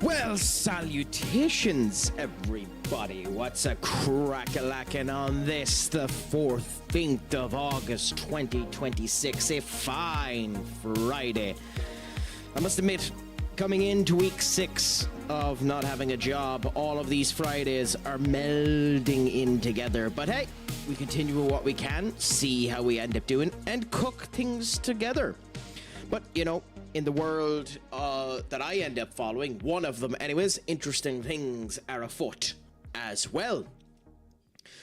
Well, salutations, everybody. What's a crack-a-lackin' on this, the 14th of August, 2026, a fine Friday. I must admit, coming into week 6 of not having a job, all of these Fridays are melding in together. But hey, we continue with what we can, see how we end up doing, and cook things together. But, you know, in the world that I end up following, one of them anyways, interesting things are afoot as well.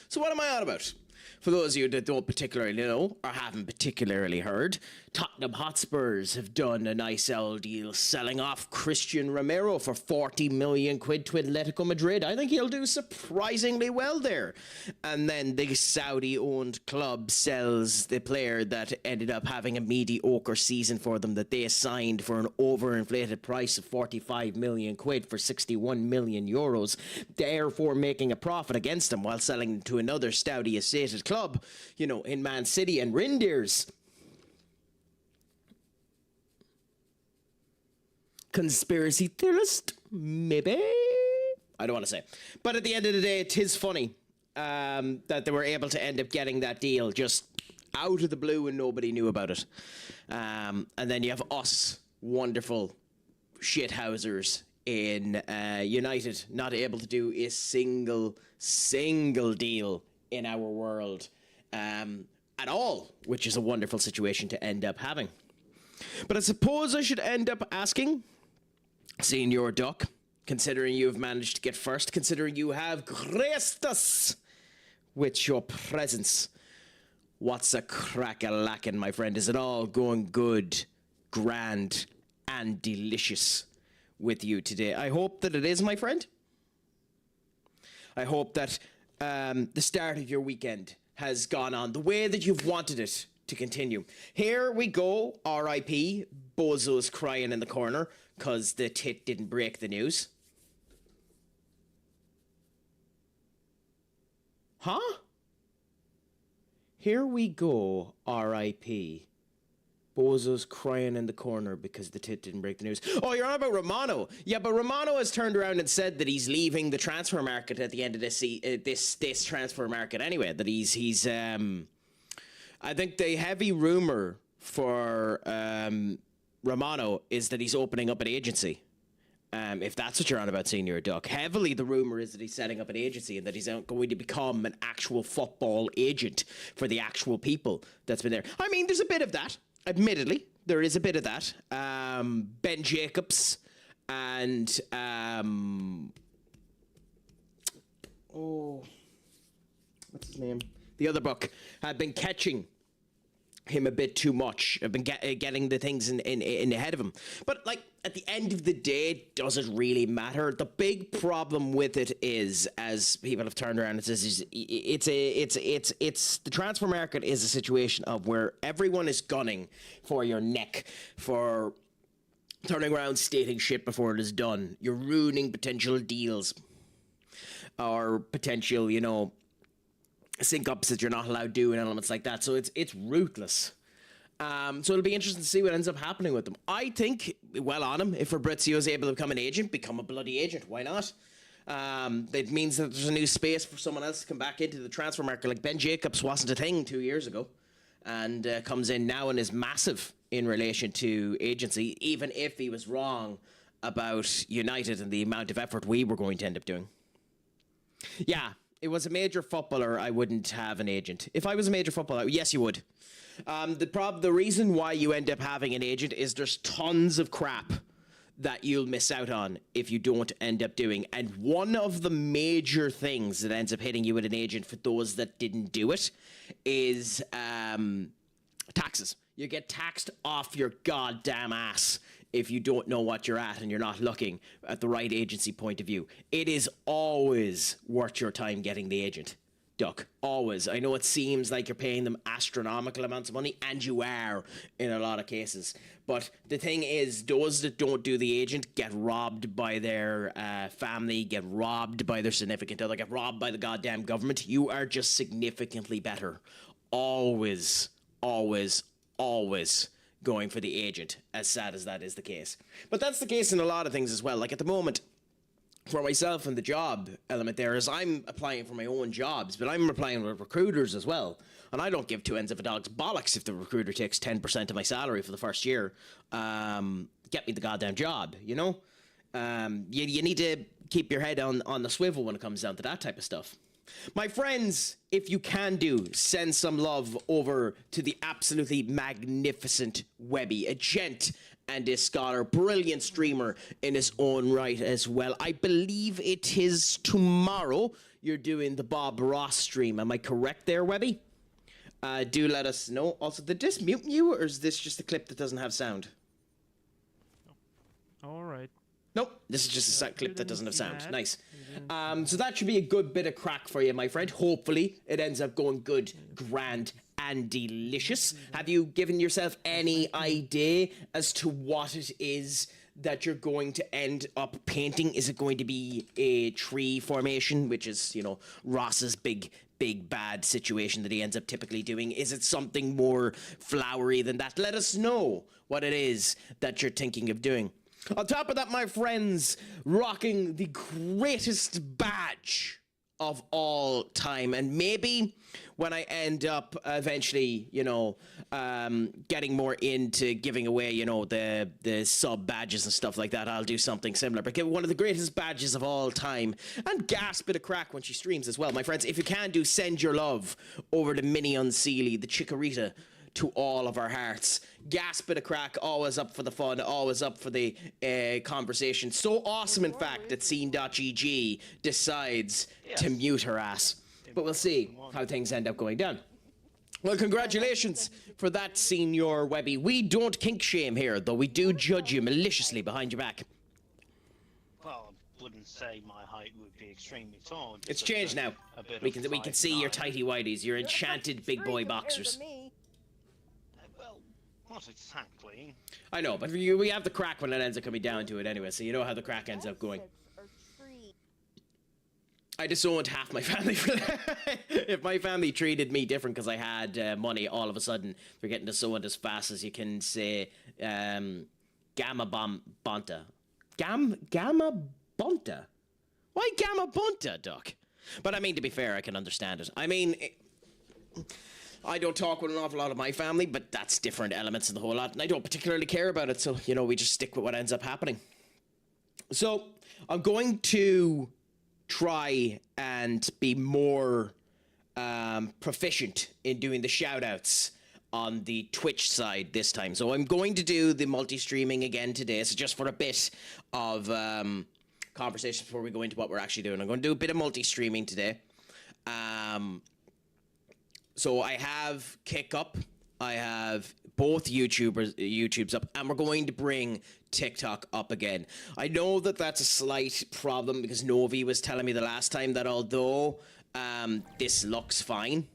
So what am I on about? For those of you that don't particularly know, or haven't particularly heard, Tottenham Hotspurs have done a nice old deal selling off Christian Romero for 40 million quid to Atletico Madrid. I think he'll do surprisingly well there. And then the Saudi-owned club sells the player that ended up having a mediocre season for them that they signed for an overinflated price of 45 million quid for 61 million euros, therefore making a profit against them while selling to another Saudi-associated club, you know, in Man City and Rangers. Conspiracy theorist? Maybe? I don't want to say. But at the end of the day, it is funny that they were able to end up getting that deal just out of the blue and nobody knew about it. And then you have us, wonderful shithousers in United, not able to do a single deal in our world at all, which is a wonderful situation to end up having. But I suppose I should end up asking, Senior Duck, considering you've managed to get first, considering you have graced us with your presence, what's a crack-a-lackin', my friend? Is it all going good, grand, and delicious with you today? I hope that it is, my friend. I hope that the start of your weekend has gone on the way that you've wanted it to continue. Here we go, R.I.P. Bozo's crying in the corner because the tit didn't break the news. Huh? Here we go, R.I.P. Bozo's crying in the corner because the tit didn't break the news. Oh, you're on about Romano. Yeah, but Romano has turned around and said that he's leaving the transfer market at the end of this transfer market anyway. That he's I think the heavy rumor for Romano is that he's opening up an agency. If that's what you're on about, Senior Duck. Heavily the rumor is that he's setting up an agency and that he's going to become an actual football agent for the actual people that's been there. I mean, there's a bit of that. Admittedly, there is a bit of that. Ben Jacobs and what's his name? The other buck have been catching him a bit too much. I've been getting the things in ahead of him. But like at the end of the day, does it really matter? The big problem with it is, as people have turned around and says, it's the transfer market is a situation of where everyone is gunning for your neck, for turning around stating shit before it is done. You're ruining potential deals or potential, you know, sync-ups that you're not allowed to do and elements like that. So it's ruthless. So it'll be interesting to see what ends up happening with them. I think, well on him, if Fabrizio is able to become an agent, become a bloody agent. Why not? It means that there's a new space for someone else to come back into the transfer market. Like Ben Jacobs wasn't a thing 2 years ago and comes in now and is massive in relation to agency, even if he was wrong about United and the amount of effort we were going to end up doing. Yeah. It was a major footballer, I wouldn't have an agent. If I was a major footballer, yes, you would. The reason why you end up having an agent is there's tons of crap that you'll miss out on if you don't end up doing. And one of the major things that ends up hitting you with an agent for those that didn't do it is taxes. You get taxed off your goddamn ass if you don't know what you're at and you're not looking at the right agency point of view. It is always worth your time getting the agent, Duck. Always. I know it seems like you're paying them astronomical amounts of money, and you are in a lot of cases. But the thing is, those that don't do the agent get robbed by their family, get robbed by their significant other, get robbed by the goddamn government. You are just significantly better. Always, always, always going for the agent, as sad as that is the case. But that's the case in a lot of things as well. Like at the moment, for myself and the job element there is I'm applying for my own jobs, but I'm applying with recruiters as well. And I don't give two ends of a dog's bollocks if the recruiter takes 10% of my salary for the first year. Get me the goddamn job, you know? You need to keep your head on the swivel when it comes down to that type of stuff. My friends, if you can send some love over to the absolutely magnificent Webby, a gent and a scholar, brilliant streamer in his own right as well. I believe it is tomorrow you're doing the Bob Ross stream. Am I correct there, Webby? Do let us know. Also, did this mute you, or is this just a clip that doesn't have sound? All right. Nope, this is just a clip that doesn't have sound. Nice. So that should be a good bit of crack for you, my friend. Hopefully, it ends up going good, grand, and delicious. Have you given yourself any idea as to what it is that you're going to end up painting? Is it going to be a tree formation, which is, you know, Ross's big bad situation that he ends up typically doing? Is it something more flowery than that? Let us know what it is that you're thinking of doing. On top of that, my friends, rocking the greatest badge of all time. And maybe when I end up eventually, you know, getting more into giving away, you know, the sub badges and stuff like that, I'll do something similar. But give one of the greatest badges of all time. And gas bit of crack when she streams as well. My friends, if you can send your love over to Minnie Unseelie, the Chikorita, to all of our hearts. Gas bit of crack, always up for the fun, always up for the conversation. So awesome, in fact, that Scene.gg decides to mute her ass. But we'll see how things end up going down. Well, congratulations for that, Senior Webby. We don't kink shame here, though we do judge you maliciously behind your back. Well, I wouldn't say my height would be extremely tall. It's changed now. We can see your tighty whities, your enchanted big boy boxers. Not exactly. I know, but we have the crack when it ends up coming down to it anyway, so you know how the crack ends up going. I disowned half my family for that. If my family treated me different because I had money, all of a sudden they're getting disowned as fast as you can say Gamma Bonta. Gamma Bonta? Why Gamma Bonta, Doc? But I mean, to be fair, I can understand it. I mean... I don't talk with an awful lot of my family, but that's different elements of the whole lot, and I don't particularly care about it, so, you know, we just stick with what ends up happening. So, I'm going to try and be more proficient in doing the shout-outs on the Twitch side this time. So I'm going to do the multi-streaming again today, so just for a bit of conversation before we go into what we're actually doing. I'm going to do a bit of multi-streaming today. So I have Kick up, I have both YouTubes up, and we're going to bring TikTok up again. I know that that's a slight problem because Novi was telling me the last time that although this looks fine,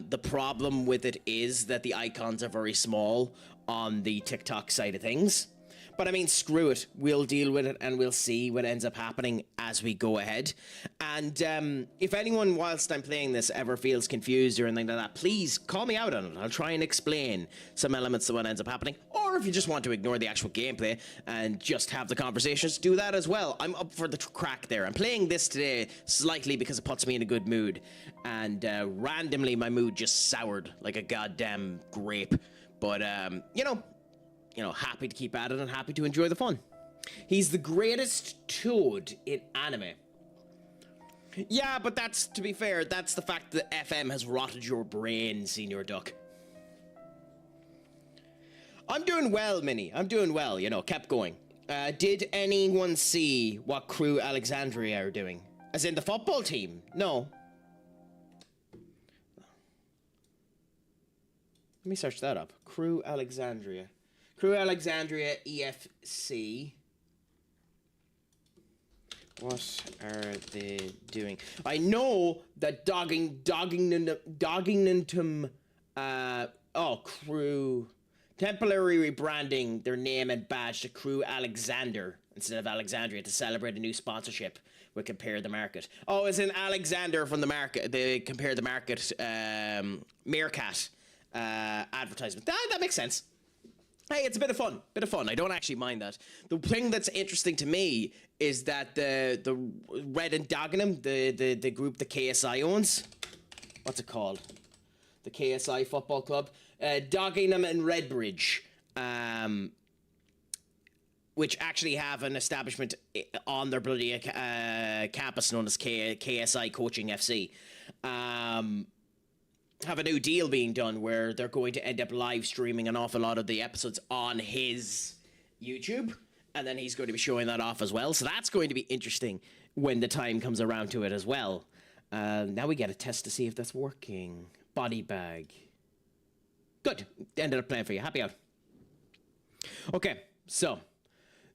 the problem with it is that the icons are very small on the TikTok side of things. But I mean, screw it. We'll deal with it and we'll see what ends up happening as we go ahead. And if anyone, whilst I'm playing this, ever feels confused or anything like that, please call me out on it. I'll try and explain some elements of what ends up happening. Or if you just want to ignore the actual gameplay and just have the conversations, do that as well. I'm up for the crack there. I'm playing this today slightly because it puts me in a good mood. And randomly, my mood just soured like a goddamn grape. But, you know, happy to keep at it and happy to enjoy the fun. He's the greatest toad in anime. Yeah, but that's, to be fair, that's the fact that FM has rotted your brain, Senior Duck. I'm doing well, Minnie. I'm doing well, you know, kept going. Did anyone see what Crew Alexandria are doing? As in the football team? No. Let me search that up. Crew Alexandria. Crew Alexandria EFC. What are they doing? I know that Doggington, Crew, temporarily rebranding their name and badge to Crew Alexander instead of Alexandria to celebrate a new sponsorship with Compare the Market. Oh, it's in Alexander from the market. They Compare the Market, Meerkat advertisement. That makes sense. Hey, it's a bit of fun. Bit of fun. I don't actually mind that. The thing that's interesting to me is that the Red and Dagenham, the group the KSI owns, what's it called? The KSI Football Club, Dagenham and Redbridge, which actually have an establishment on their bloody campus known as KSI Coaching FC. Have a new deal being done where they're going to end up live streaming an awful lot of the episodes on his YouTube, and then he's going to be showing that off as well. So that's going to be interesting when the time comes around to it as well. Now we get a test to see if that's working. Body bag. Good. Ended up playing for you. Happy out. Okay, so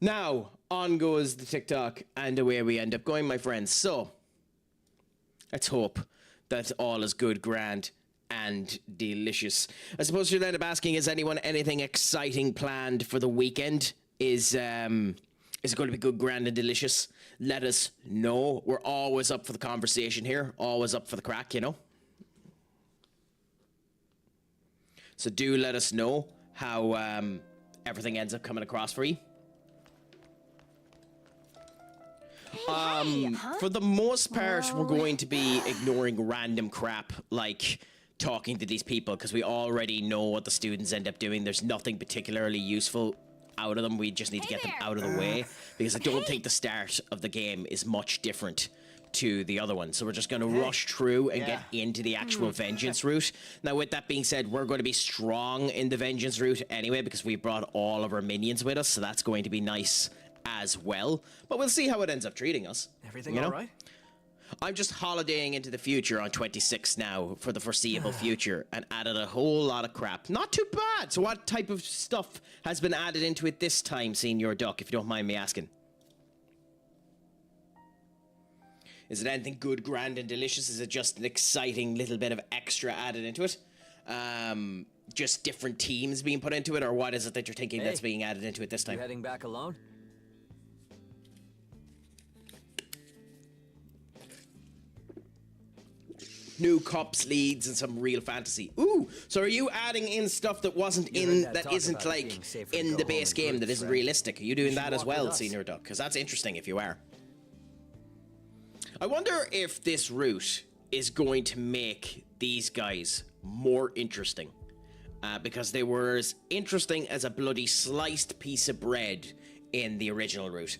now on goes the TikTok, and away we end up going, my friends. So let's hope that all is good, grand, and delicious. I suppose you'll end up asking, is anyone anything exciting planned for the weekend? Is it going to be good, grand, and delicious? Let us know. We're always up for the conversation here. Always up for the crack, you know? So do let us know how everything ends up coming across for you. For the most part, we're going to be ignoring random crap like talking to these people because we already know what the students end up doing. There's nothing particularly useful out of them. We just need to get them out of the way because I don't think the start of the game is much different to the other one. So we're just going to rush through and get into the actual Vengeance route. Now, with that being said, we're going to be strong in the Vengeance route anyway because we brought all of our minions with us, so that's going to be nice as well. But we'll see how it ends up treating us. Everything all right? I'm just holidaying into the future on 26 now for the foreseeable future and added a whole lot of crap. Not too bad. So what type of stuff has been added into it this time, Senior Duck, if you don't mind me asking? Is it anything good, grand, and delicious? Is it just an exciting little bit of extra added into it? Just different teams being put into it, or what is it that you're thinking that's being added into it this time? You heading back alone? New cups, leads, and some real fantasy. Ooh, so are you adding in stuff that wasn't in, that isn't like in the base game, that isn't realistic? Are you doing that as well, Senior Duck? Because that's interesting if you are. I wonder if this route is going to make these guys more interesting. Because they were as interesting as a bloody sliced piece of bread in the original route.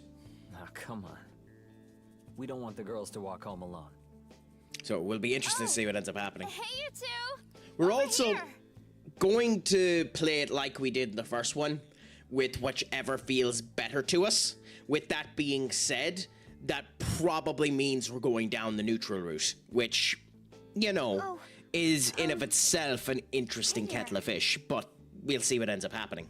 Oh, come on. We don't want the girls to walk home alone. So it will be interesting to see what ends up happening. Hey, you two! We're Over also here. going to play it like we did in the first one, with whichever feels better to us. With that being said, that probably means we're going down the neutral route, which, you know, is in of itself an interesting kettle of fish, but we'll see what ends up happening.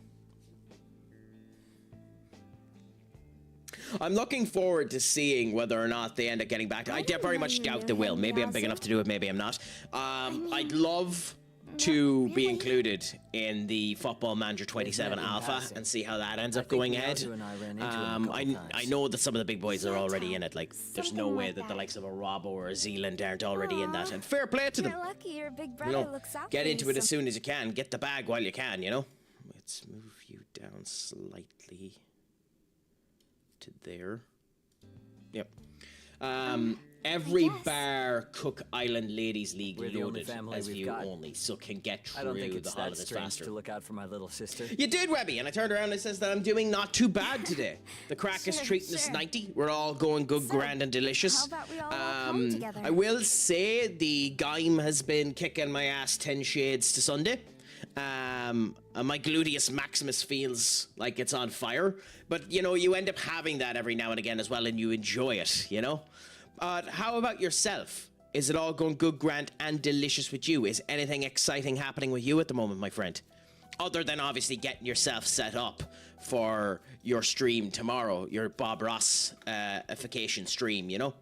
I'm looking forward to seeing whether or not they end up getting back to. I very much doubt they will. Maybe I'm big enough to do it, maybe I'm not. I'd love to be included in the Football Manager 27 Alpha and see how that ends up going ahead. I know that some of the big boys are already in it. Like, there's no way that the likes of a Robbo or a Zealand aren't already in that. And fair play to them. You're lucky your big You brother know, looks out get for into you it as soon as you can. Get the bag while you can, you know? Let's move you down slightly to there. Yep. Every bar Cook Island Ladies League loaded as view only, so can get through I don't think the it's that holidays strange faster. to look out for my little sister. You did, Webby, and I turned around and it says that I'm doing not too bad today. The Craic is treating us 90. We're all going good, grand, and delicious. how about we all walk home together? I will say the Gaim has been kicking my ass 10 shades to Sunday. And my gluteus maximus feels like it's on fire, but you know, you end up having that every now and again as well, and you enjoy it, you know. How about yourself? Is it all going good, grand, and delicious with you? Is anything exciting happening with you at the moment, my friend? Other than obviously getting yourself set up for your stream tomorrow, your Bob Ross-ification stream, you know?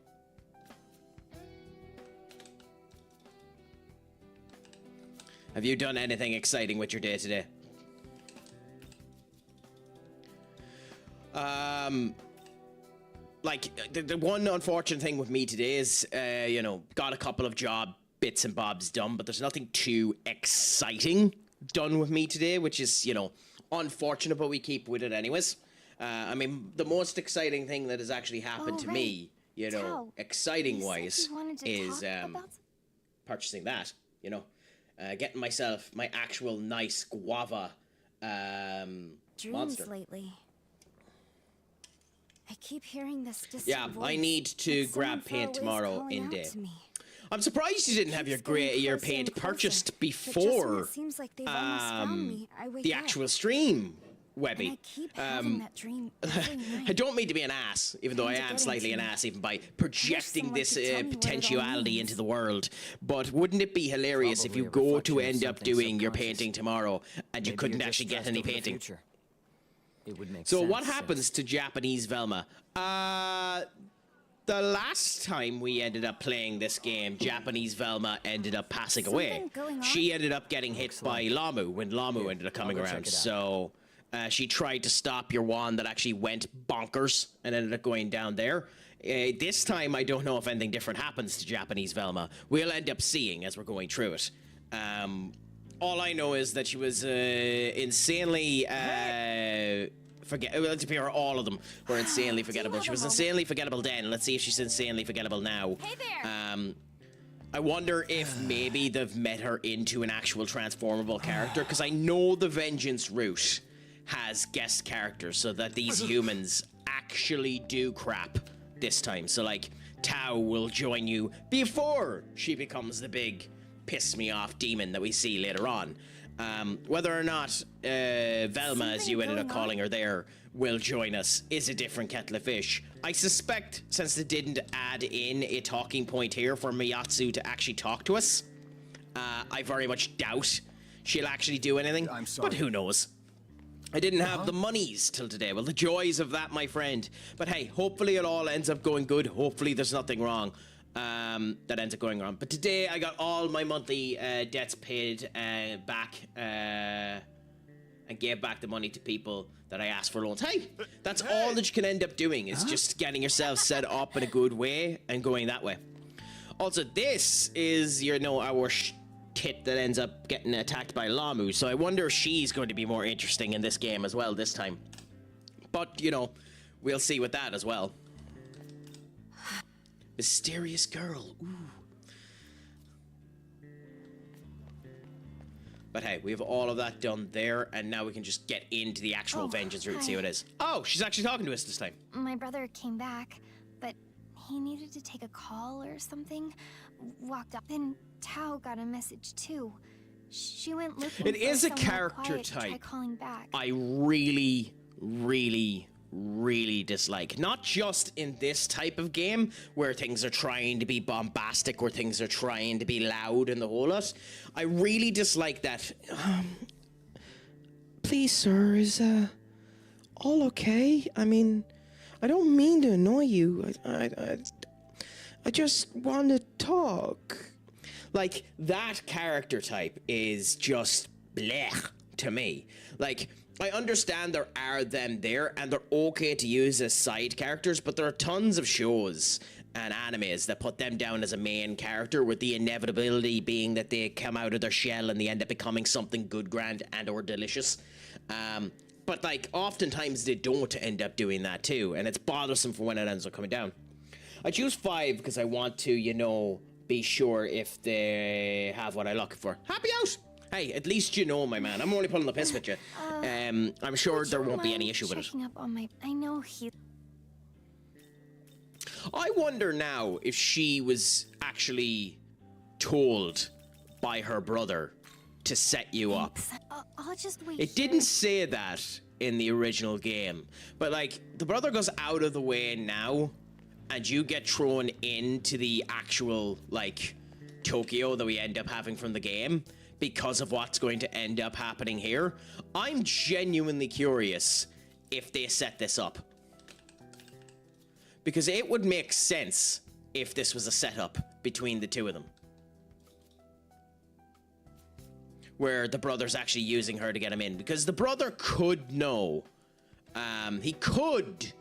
Have you done anything exciting with your day today? Like, the one unfortunate thing with me today is, you know, got a couple of job bits and bobs done, but there's nothing too exciting done with me today, which is, you know, unfortunate, but we keep with it anyways. I mean, the most exciting thing that has actually happened to me, you know, Tao, exciting-wise, you wanted to is talk about purchasing that, you know. Getting myself my actual nice guava dreams monster. lately. I keep hearing this distant Yeah, voice, I need to like grab someone far paint away is tomorrow calling in out day. to me. I'm surprised you didn't have your Keeps getting your closer and paint closer, purchased but just when before it seems like they've almost found me, I wake the up, actual stream, and I Webby. keep having that dream every night. I don't mean to be an ass, even though I Kinda am getting slightly to an me. ass, even by projecting someone this could tell me what it all potentiality means. into the world. But wouldn't it be hilarious if Probably you a go to reflection of end up something doing your subconscious. painting tomorrow and you Maybe couldn't you're just actually get stressed any over the painting? future. It would make So sense what since- happens to Japanese Velma? The last time we ended up playing this game, Japanese Velma ended up passing away. Something going on? She ended up getting hit by Lamu when Lamu ended up coming I'll go check around. it out. So she tried to stop your wand that actually went bonkers and ended up going down there. This time, I don't know if anything different happens to Japanese Velma. We'll end up seeing as we're going through it. All I know is that she was insanely let's be her, all of them were insanely forgettable. have She a was moment? insanely forgettable then. Let's see if she's insanely forgettable now. Hey there! I wonder if maybe they've met her into an actual transformable character, because I know the Vengence route has guest characters so that these humans actually do crap this time. So like Tao will join you before she becomes the big piss me off demon that we see later on. Whether or not Velma, as you ended up going calling her there, will join us is a different kettle of fish. I suspect, since they didn't add in a talking point here for Miyatsu to actually talk to us, I very much doubt she'll actually do anything. I'm sorry. But who knows? I didn't have the monies till today. Well, the joys of that, my friend. But hey, hopefully it all ends up going good. Hopefully there's nothing wrong that ends up going wrong. But today I got all my monthly debts paid back and gave back the money to people that I asked for loans. Hey, that's all that you can end up doing is just getting yourself set up in a good way and going that way. Also, this is, you know, our tit that ends up getting attacked by Lamu, so I wonder if she's going to be more interesting in this game as well this time. But, you know, we'll see with that as well. Mysterious girl, ooh. But hey, we have all of that done there, and now we can just get into the actual Vengeance route and see hi. what it is. Oh, she's actually talking to us this time. My brother came back, but he needed to take a call or something. Walked up, then Tao got a message too. She went looking It for is a somewhere character quiet to try type calling back. I really, really, really dislike. Not just in this type of game where things are trying to be bombastic, where things are trying to be loud and the whole lot. I really dislike that. Please, sir, is all okay? I mean, I don't mean to annoy you. I just want to talk. Like, that character type is just blech to me. Like, I understand there are them there, and they're okay to use as side characters, but there are tons of shows and animes that put them down as a main character, with the inevitability being that they come out of their shell and they end up becoming something good, grand, and or delicious. But, like, oftentimes they don't end up doing that too, and it's bothersome for when it ends up coming down. I choose 5 because I want to, you know, be sure if they have what I look for. Happy out! Hey, at least you know, my man. I'm only pulling the piss with you. I'm sure Would there you won't be any mind issue with it. checking up on my... I know he... I wonder now if she was actually told by her brother to set you up. I'll just wait It didn't say that in the original game, but like the brother goes out of the way now, and you get thrown into the actual like Tokyo that we end up having from the game because of what's going to end up happening here. I'm genuinely curious if they set this up, because it would make sense if this was a setup between the two of them, where the brother's actually using her to get him in, because the brother could know, he could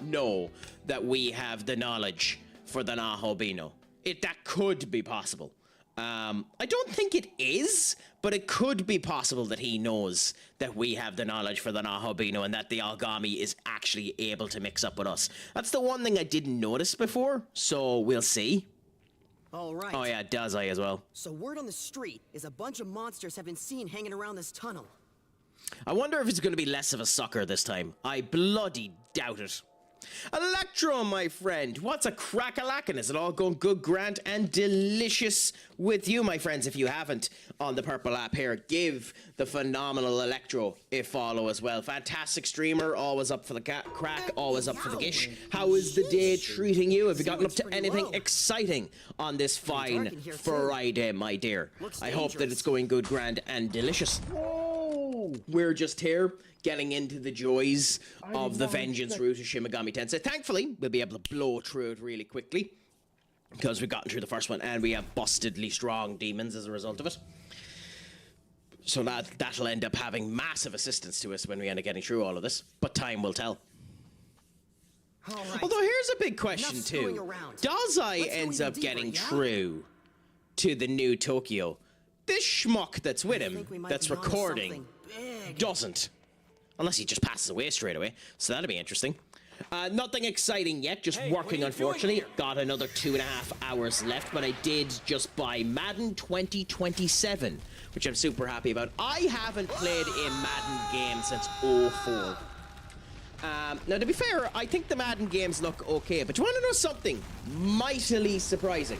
know that we have the knowledge for the Nahobino. That could be possible. I don't think it is, but it could be possible that he knows that we have the knowledge for the Nahabino and that the Algami is actually able to mix up with us. That's the one thing I didn't notice before, so we'll see. All right. Oh yeah, Dazai as well. So word on the street is a bunch of monsters have been seen hanging around this tunnel. I wonder if it's going to be less of a sucker this time. I bloody doubt it. Electro, my friend, what's a crack-a-lackin'? Is it all going good, grand, and delicious with you, my friends? If you haven't, on the purple app here, give the phenomenal Electro a follow as well. Fantastic streamer, always up for the crack, always up for the gish. How is the day treating you? Have you gotten up to anything exciting on this fine Friday, my dear? I hope that it's going good, grand, and delicious. We're just here getting into the joys of the Vengeance route of Shin Megami Tensei. Thankfully, we'll be able to blow through it really quickly because we've gotten through the first one and we have bustedly strong demons as a result of it. So that'll end up having massive assistance to us when we end up getting through all of this, but time will tell. Right. Although here's a big question too. Dazai ends up getting through to the new Tokyo. This schmuck that's with him, that's recording, doesn't. Unless he just passes away straight away. So that'll be interesting. Nothing exciting yet, just working, unfortunately. Got another 2.5 hours left, but I did just buy Madden 2027, which I'm super happy about. I haven't played a Madden game since 04. Now, to be fair, I think the Madden games look okay, but you want to know something mightily surprising?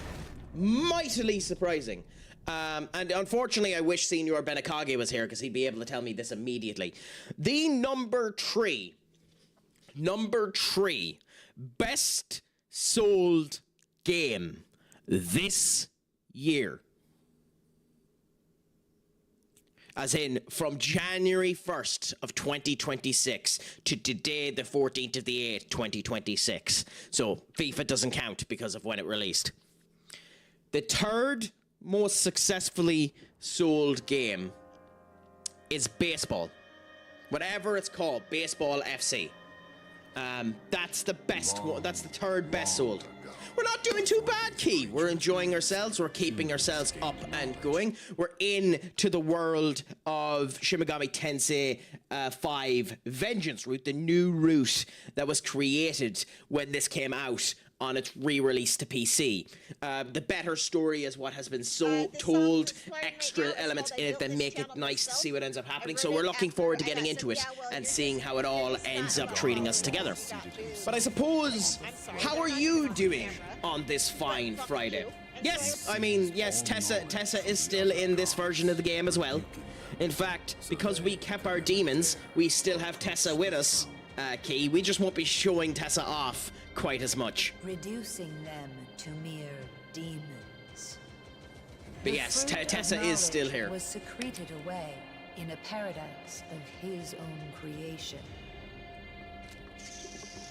Mightily surprising. And unfortunately, I wish Senior Benakage was here because he'd be able to tell me this immediately. The number three best sold game this year. As in, from January 1st of 2026 to today, the 14th of the 8th, 2026. So FIFA doesn't count because of when it released. The third most successfully sold game is baseball. Whatever it's called, Baseball FC. That's the best one. That's the third best sold. We're not doing too bad, Key. We're enjoying ourselves. We're keeping ourselves up and going. We're into the world of Shin Megami Tensei V Vengeance route, the new route that was created when this came out on its re-release to PC. The better story is what has been told, extra elements in it that make it nice to see what ends up happening. So we're looking forward to getting into it and seeing how it all ends up treating us together. But I suppose, how are you doing on this fine Friday? Yes, I mean, yes, Tessa is still in this version of the game as well. In fact, because we kept our demons, we still have Tessa with us, Key. We just won't be showing Tessa off quite as much. Reducing them to mere demons. But yes, Tessa is still here. Was secreted away in a paradise of his own creation.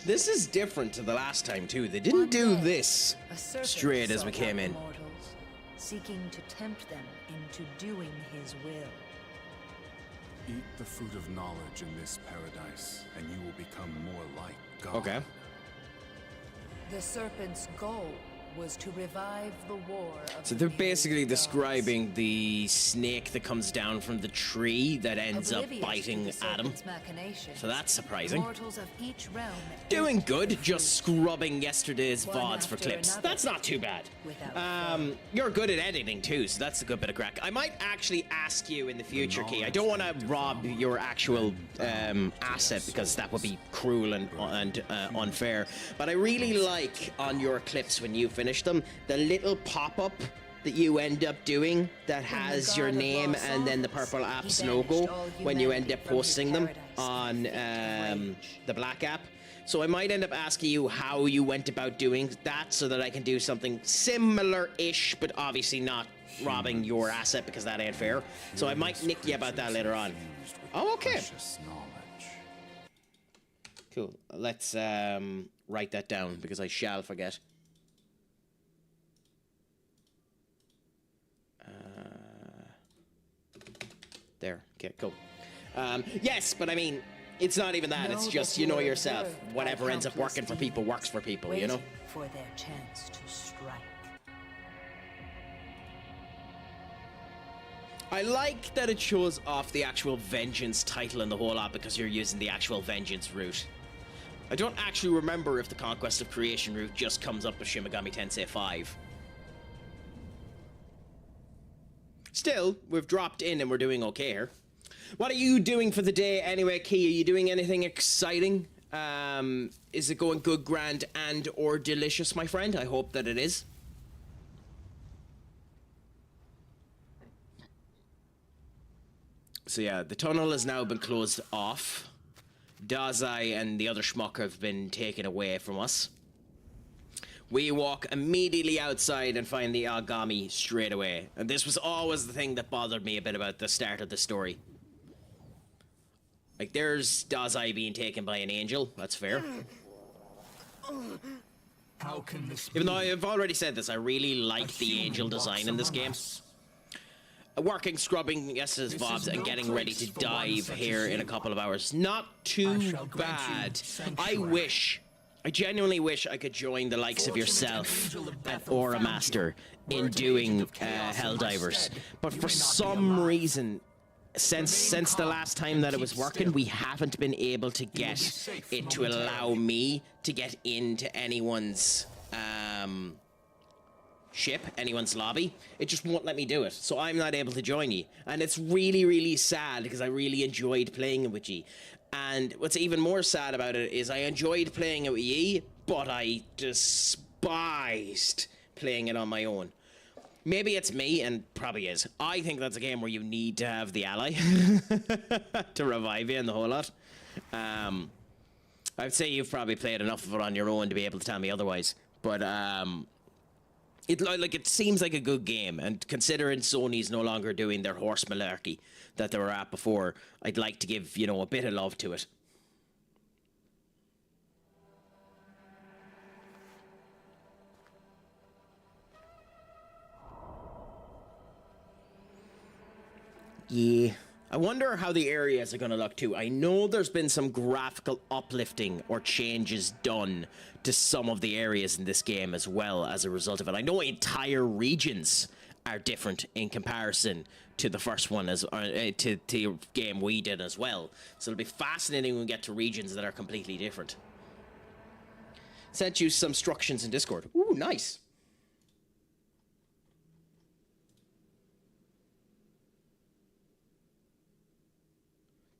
This is different to the last time too. They didn't do this straight as we came in. Mortals, seeking to tempt them into doing his will. Eat the fruit of knowledge in this paradise, and you will become more like God. Okay. The serpent's goal was to revive the war of So they're basically describing the snake that comes down from the tree that ends up biting Adam. So that's surprising. Doing good, just scrubbing yesterday's VODs for clips. That's not too bad. You're good at editing too, so that's a good bit of crack. I might actually ask you in the future, Key. I don't want to rob your actual asset because that would be cruel and unfair. But I really like on your clips when you finish them, the little pop-up that you end up doing that has your name and then the purple app's logo when you end up posting them on the black app. So I might end up asking you how you went about doing that so that I can do something similar-ish, but obviously not robbing your asset because that ain't fair. So I might nick you about that later on. Oh, okay. Cool. Let's write that down because I shall forget. There. Okay, cool. Yes, but I mean, it's not even that. It's just, you know yourself. Whatever ends up working for people works for people, you know? For their chance to strike. I like that it shows off the actual Vengeance title and the whole lot because you're using the actual Vengeance route. I don't actually remember if the Conquest of Creation route just comes up with Shin Megami Tensei V. Still, we've dropped in and we're doing okay here. What are you doing for the day anyway, Key? Are you doing anything exciting? Is it going good, grand, and or delicious, my friend? I hope that it is. So yeah, the tunnel has now been closed off. Dazai and the other schmuck have been taken away from us. We walk immediately outside and find the Agami straight away. And this was always the thing that bothered me a bit about the start of the story. Like, there's Dazai being taken by an angel. That's fair. How can this Even though I've already said this, I really like the angel design in this game. Working, scrubbing, yeses, vobs, and getting ready to dive here in a couple of hours. Not too bad. I genuinely wish I could join the likes of yourself and Aura Master in doing Helldivers. But for some reason, since the last time that it was working, we haven't been able to get it to allow me to get into anyone's ship, anyone's lobby. It just won't let me do it, so I'm not able to join you, and it's really, really sad because I really enjoyed playing it with you. And what's even more sad about it is I enjoyed playing it with you, but I despised playing it on my own. Maybe it's me, and probably is. I think that's a game where you need to have the ally to revive you and the whole lot. I'd say you've probably played enough of it on your own to be able to tell me otherwise, but it seems like a good game, and considering Sony's no longer doing their horse malarkey that they were at before, I'd like to give, you know, a bit of love to it. Yeah. I wonder how the areas are going to look too. I know there's been some graphical uplifting or changes done to some of the areas in this game as well as a result of it. I know entire regions are different in comparison to the first one, to the game we did as well. So it'll be fascinating when we get to regions that are completely different. Sent you some instructions in Discord. Ooh, nice.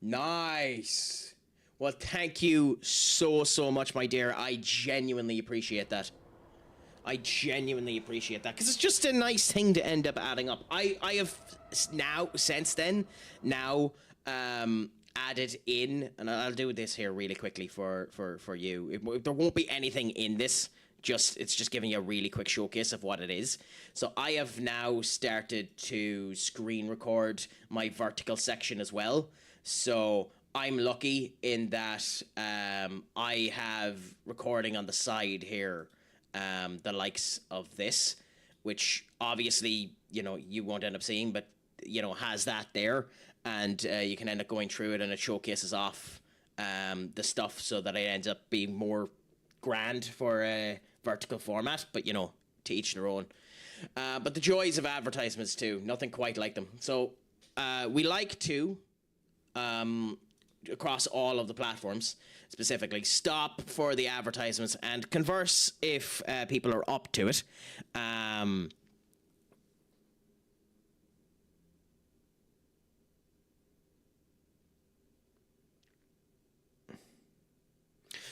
Nice. Well, thank you so much, my dear. I genuinely appreciate that. I genuinely appreciate that, because it's just a nice thing to end up adding up. I have now, since then, added in, and I'll do this here really quickly for you. There won't be anything in this. It's just giving you a really quick showcase of what it is. So I have now started to screen record my vertical section as well. So I'm lucky in that I have recording on the side here, the likes of this, which obviously, you know, you won't end up seeing, but, you know, has that there, and you can end up going through it, and it showcases off the stuff so that it ends up being more grand for a vertical format, but, you know, to each their own. But the joys of advertisements too, nothing quite like them. So we like to, across all of the platforms, specifically, stop for the advertisements and converse if people are up to it.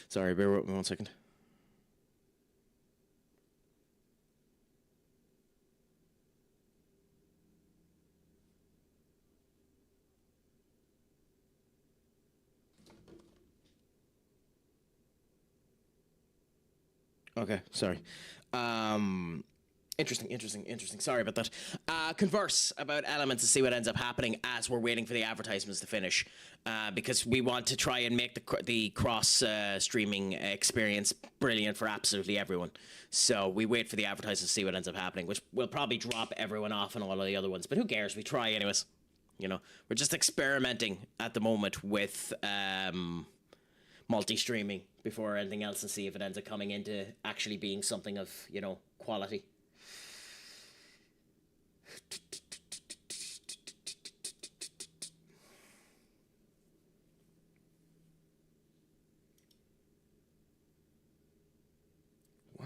Sorry, bear with me 1 second. Okay, sorry. Interesting. Sorry about that. Converse about elements and see what ends up happening as we're waiting for the advertisements to finish, because we want to try and make the cross streaming experience brilliant for absolutely everyone. So we wait for the advertisements to see what ends up happening, which will probably drop everyone off and all of the other ones. But who cares? We try anyways. You know, we're just experimenting at the moment with multi-streaming before anything else, and see if it ends up coming into actually being something of, you know, quality.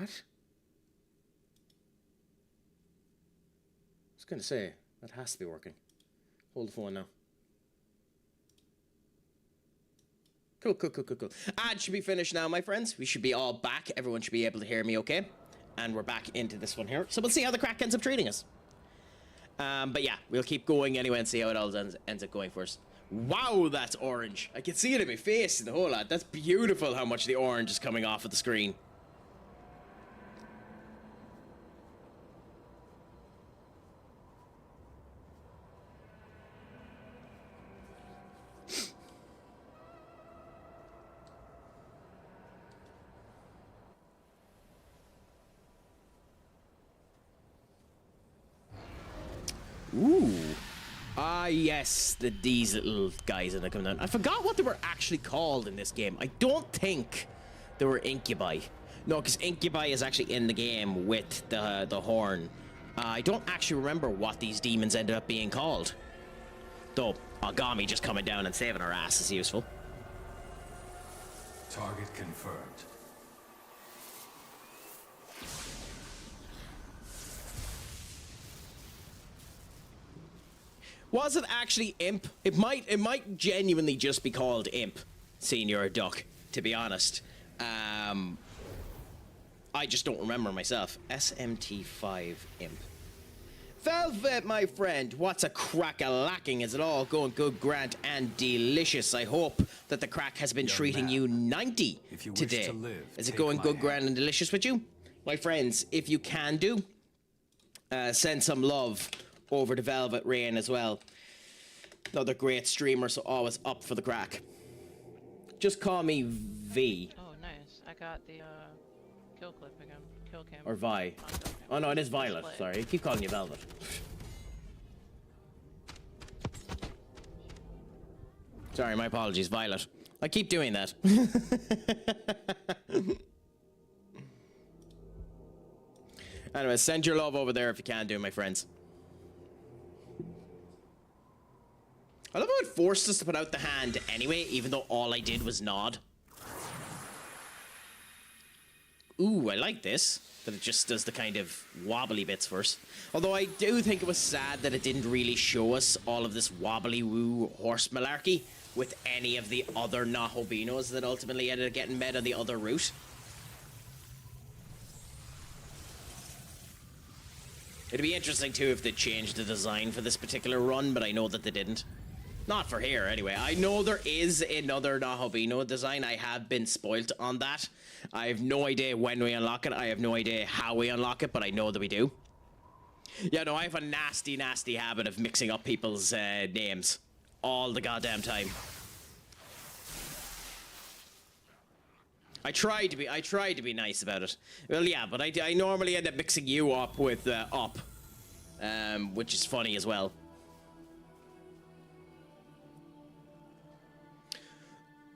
What? I was gonna say, that has to be working. Hold the phone now. Cool. Ad should be finished now, my friends. We should be all back. Everyone should be able to hear me okay. And we're back into this one here. So we'll see how the Craic ends up treating us. But yeah, we'll keep going anyway and see how it all ends up going for us. Wow, that's orange. I can see it in my face and the whole lot. That's beautiful how much the orange is coming off of the screen. Ooh. Ah, yes, these little guys that come down. I forgot what they were actually called in this game. I don't think they were incubi. No, because incubi is actually in the game with the horn. I don't actually remember what these demons ended up being called. Though, Agami just coming down and saving our ass is useful. Target confirmed. Was it actually Imp? It might genuinely just be called Imp, Senior Duck, to be honest. I just don't remember myself. SMT5 Imp. Velvet, my friend, what's a crack-a-lacking? Is it all going good, grand, and delicious? I hope that the Craic has been treating you 90 today. Is it going good, grand, and delicious with you? My friends, if you can do, send some love over to Velvet Rain as well. Another great streamer, so always up for the Craic. Just call me V. Oh, nice. I got the kill clip again. Kill cam. Or Vi. Oh no, it is Violet. Sorry, I keep calling you Velvet. Sorry, my apologies, Violet. I keep doing that. Anyway, send your love over there if you can do, my friends. I love how it forced us to put out the hand anyway, even though all I did was nod. Ooh, I like this. That it just does the kind of wobbly bits first. Although I do think it was sad that it didn't really show us all of this wobbly woo horse malarkey with any of the other Nahobinos that ultimately ended up getting met on the other route. It'd be interesting too if they changed the design for this particular run, but I know that they didn't. Not for here, anyway. I know there is another Nahobino design. I have been spoilt on that. I have no idea when we unlock it. I have no idea how we unlock it, but I know that we do. Yeah, no, I have a nasty, nasty habit of mixing up people's names all the goddamn time. I try to be nice about it. Well, yeah, but I normally end up mixing you up with Up, which is funny as well.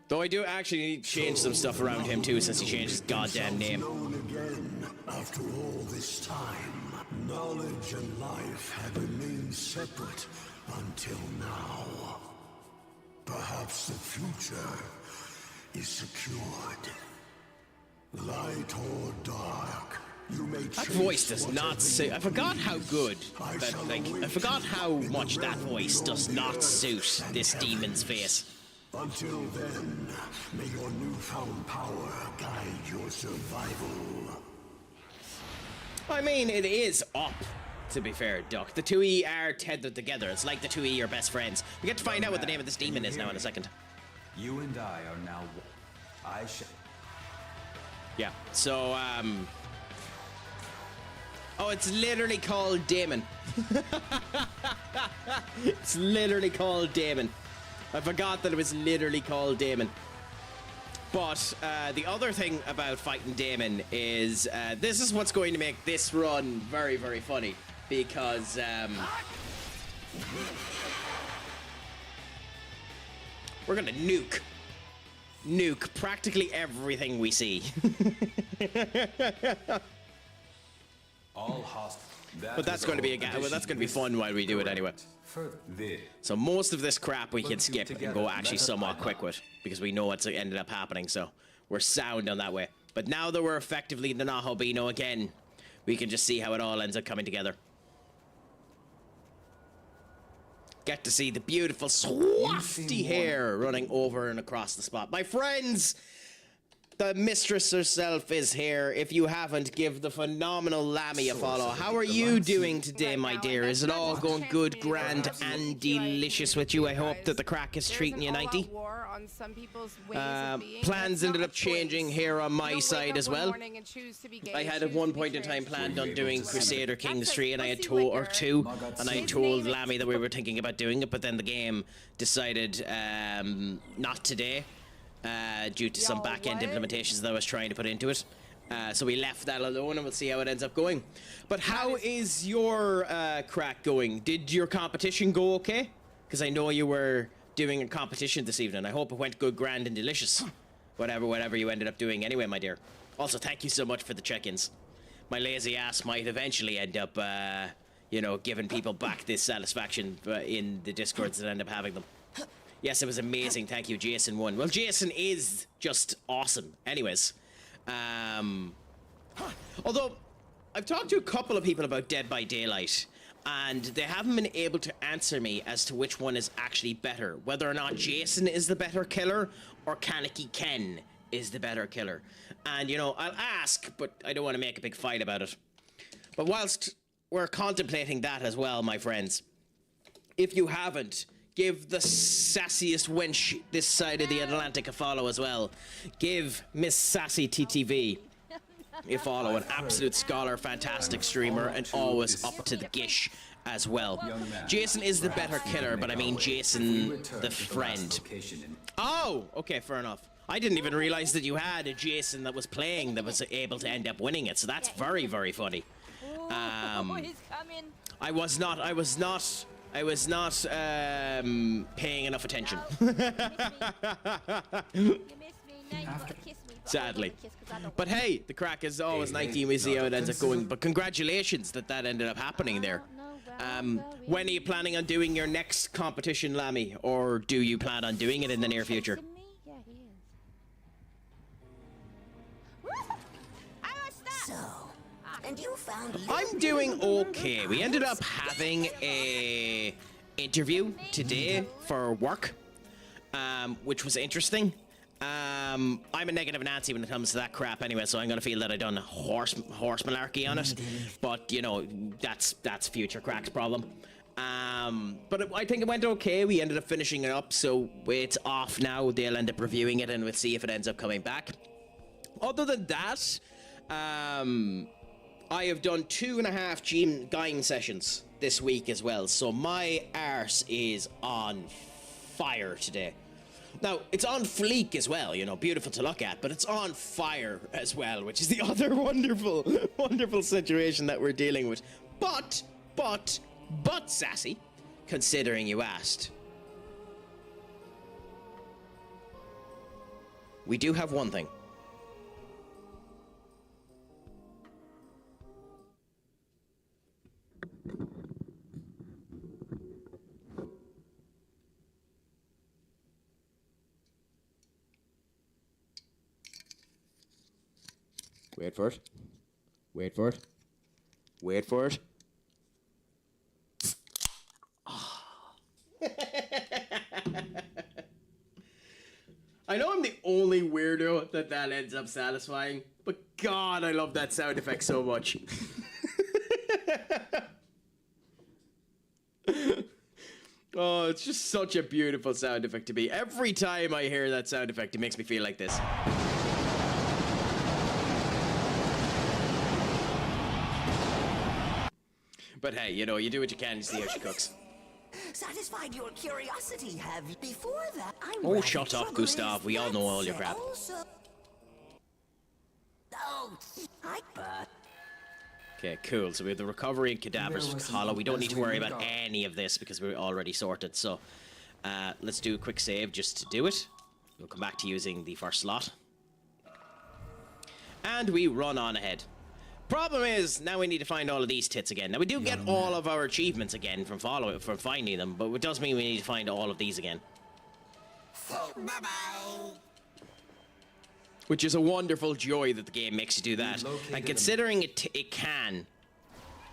Though I do actually need to change some stuff around him too, since he changed his goddamn name. Known again after all this time. Knowledge and life have remained separate until now. Perhaps the future is secured. Light or dark, you may that voice does not suit. I forgot how good that, I forgot how much that voice does not suit this demon's face. Until then, may your newfound power guide your survival. I mean, it is Up, to be fair, Duck. The two E are tethered together. It's like the two E are best friends. We get to find out what the name of this demon is now in a second. You and I are now. I shall. Yeah. So, oh, it's literally called Damon. It's literally called Damon. I forgot that it was literally called Damon. But the other thing about fighting Damon is this is what's going to make this run very, very funny. Because we're going to nuke practically everything we see. All hostile. But that's going to be that's going to be fun while we do it anyway. So most of this crap we can skip and go actually somewhat quick with, because we know what's ended up happening, so we're sound on that way. But now that we're effectively the Nahobino again, we can just see how it all ends up coming together. Get to see the beautiful swafty hair running over and across the spot. My friends, the mistress herself is here. If you haven't, give the phenomenal Lammy a follow. How are you doing today, my dear? Is it all going good, grand, and delicious with you? I hope that the Craic is treating you 90. Plans ended up changing here on my side as well. I had at one point in time planned on doing Crusader Kings 3, and I had two, and I told Lammy that we were thinking about doing it, but then the game decided not today. Due to some back-end implementations that I was trying to put into it. So we left that alone, and we'll see how it ends up going. But how is your Craic going? Did your competition go okay? Because I know you were doing a competition this evening. I hope it went good, grand, and delicious. Whatever you ended up doing anyway, my dear. Also, thank you so much for the check-ins. My lazy ass might eventually end up, you know, giving people back this satisfaction in the Discords that end up having them. Yes, it was amazing. Thank you, Jason won. Well, Jason is just awesome. Anyways. Although, I've talked to a couple of people about Dead by Daylight, and they haven't been able to answer me as to which one is actually better. Whether or not Jason is the better killer, or Kaneki Ken is the better killer. And, you know, I'll ask, but I don't want to make a big fight about it. But whilst we're contemplating that as well, my friends, if you haven't, give the sassiest wench this side of the Atlantic a follow as well. Give Miss Sassy TTV a follow. An absolute scholar, fantastic streamer, and always up to the gish as well. Jason is the better killer, but I mean Jason the friend. Oh, okay, fair enough. I didn't even realize that you had a Jason that was playing that was able to end up winning it, so that's very, very funny. I was not paying enough attention. Sadly. But hey, the Craic is always 19. We see how it ends up going. But congratulations that ended up happening there. When are you planning on doing your next competition, Lammy? Or do you plan on doing it in the near future? And you found I'm doing okay. We ended up having a interview today for work, which was interesting. I'm a negative Nancy when it comes to that crap anyway, so I'm gonna feel that I done horse malarkey on it. But you know, that's future Craic's problem. But I think it went okay. We ended up finishing it up, so it's off now. They'll end up reviewing it, and we'll see if it ends up coming back. Other than that, I have done 2.5 game sessions this week as well, so my arse is on fire today. Now, it's on fleek as well, you know, beautiful to look at, but it's on fire as well, which is the other wonderful situation that we're dealing with. But, Sassy, considering you asked, we do have one thing. Wait for it. Wait for it. Wait for it. I know I'm the only weirdo that ends up satisfying, but God, I love that sound effect so much. Oh, it's just such a beautiful sound effect to me. Every time I hear that sound effect, it makes me feel like this. But hey, you know, you do what you can to see how she cooks. Satisfied your curiosity, have you? Before that, Oh, shut up, Gustav. We all know all your crap. Okay, cool. So we have the recovery and cadavers for Hollow. We don't need to worry about any of this because we're already sorted. So let's do a quick save just to do it. We'll come back to using the first slot. And we run on ahead. Problem is, now we need to find all of these tits again. Now, we do get all of our achievements again from finding them, but it does mean we need to find all of these again. which is a wonderful joy that the game makes you do that. And considering it can,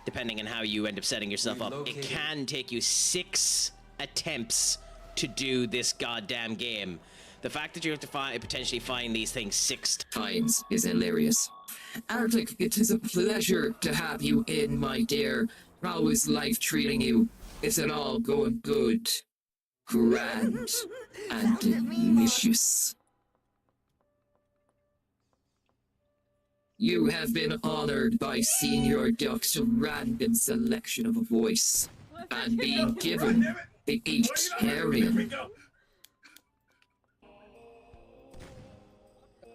depending on how you end up setting yourself up, it can take you 6 attempts to do this goddamn game. The fact that you have to potentially find these things 6 times is hilarious. Arctic, it is a pleasure to have you in, my dear. How is life treating you? Is it all going good? Grand and delicious. You have been honored by Senior Duck's random selection of a voice and being given the Eaterian.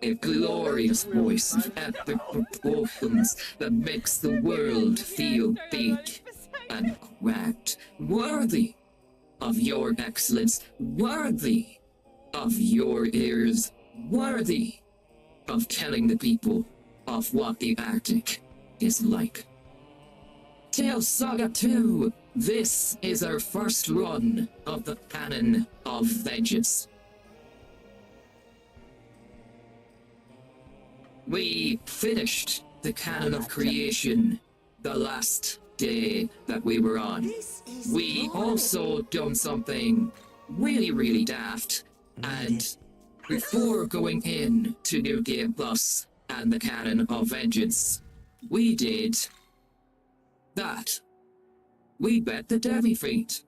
A glorious voice of epic proportions that makes the world feel big and grand, worthy of your excellence, worthy of your ears, worthy of telling the people of what the Arctic is like. Tales Saga 2, this is our first run of the canon of Vengence. We finished the canon of creation the last day that we were on. We also done something really, really daft, and before going in to New Game Plus and the canon of Vengence, we did that. We bet the Devi feat.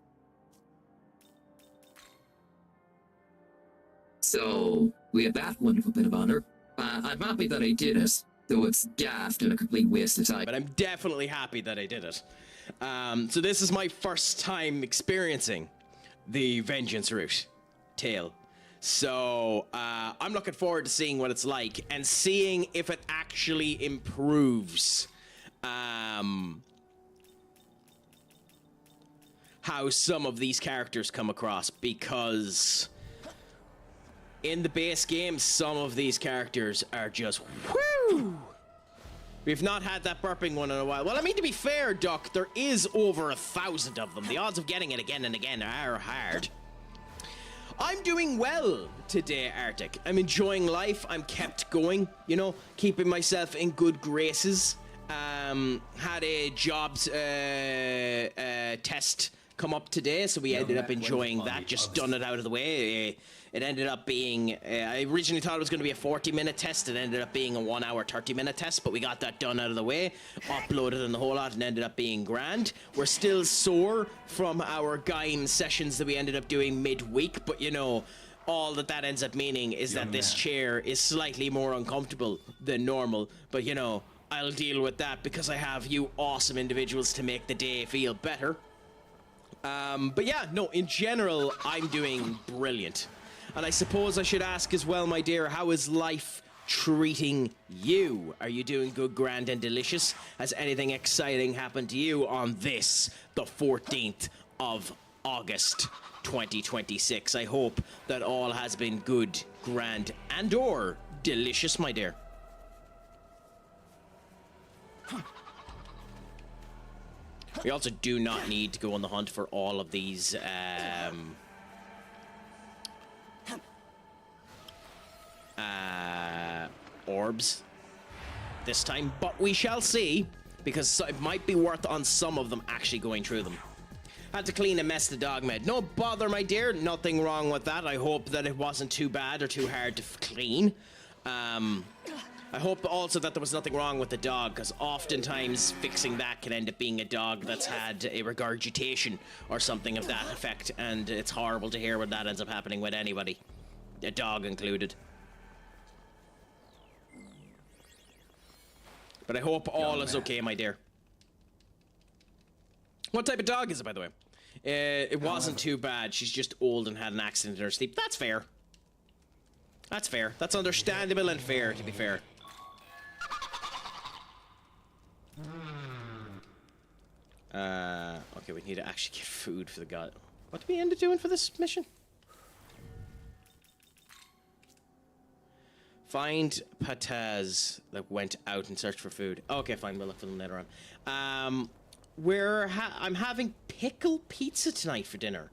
So we had that wonderful bit of honor. I'm happy that I did it, though it's daft and a complete waste of time. But I'm definitely happy that I did it. So this is my first time experiencing the Vengeance route tale. So I'm looking forward to seeing what it's like and seeing if it actually improves how some of these characters come across, because in the base game, some of these characters are just whoo. We've not had that burping one in a while. Well, I mean, to be fair, Duck, there is over 1,000 of them. The odds of getting it again and again are hard. I'm doing well today, Arctic. I'm enjoying life. I'm kept going, you know, keeping myself in good graces. Had a jobs test come up today, so we ended up enjoying that, just done it out of the way. It ended up being, I originally thought it was going to be a 40-minute test. It ended up being a 1 hour, 30-minute test, but we got that done out of the way, uploaded and the whole lot, and ended up being grand. We're still sore from our Gaim sessions that we ended up doing midweek, but you know, all that ends up meaning is that this chair is slightly more uncomfortable than normal, but you know, I'll deal with that because I have you awesome individuals to make the day feel better. But yeah, no, in general, I'm doing brilliant. And I suppose I should ask as well, my dear, how is life treating you? Are you doing good, grand, and delicious? Has anything exciting happened to you on this, the 14th of August, 2026? I hope that all has been good, grand, and or delicious, my dear. We also do not need to go on the hunt for all of these, orbs this time, but we shall see, because it might be worth on some of them actually going through them. Had to clean a mess the dog made. No bother, my dear, nothing wrong with that. I hope that it wasn't too bad or too hard to clean. I hope also that there was nothing wrong with the dog, because oftentimes fixing that can end up being a dog that's had a regurgitation or something of that effect, and it's horrible to hear when that ends up happening with anybody, a dog included. But I hope all is okay, my dear. What type of dog is it, by the way? It wasn't too bad. She's just old and had an accident in her sleep. That's fair. That's fair. That's understandable and fair, to be fair. Okay, we need to actually get food for the god. What did we end up doing for this mission? Find Pataz that went out and searched for food. Okay, fine. We'll look for them later on. I'm having pickle pizza tonight for dinner.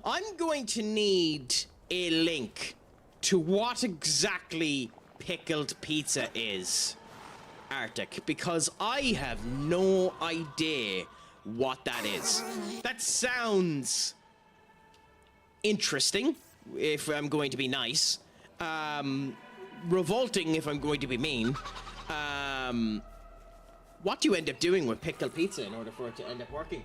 I'm going to need a link to what exactly pickled pizza is, Arctic, because I have no idea what that is. That sounds interesting, if I'm going to be nice. Revolting, if I'm going to be mean. What do you end up doing with pickled pizza in order for it to end up working?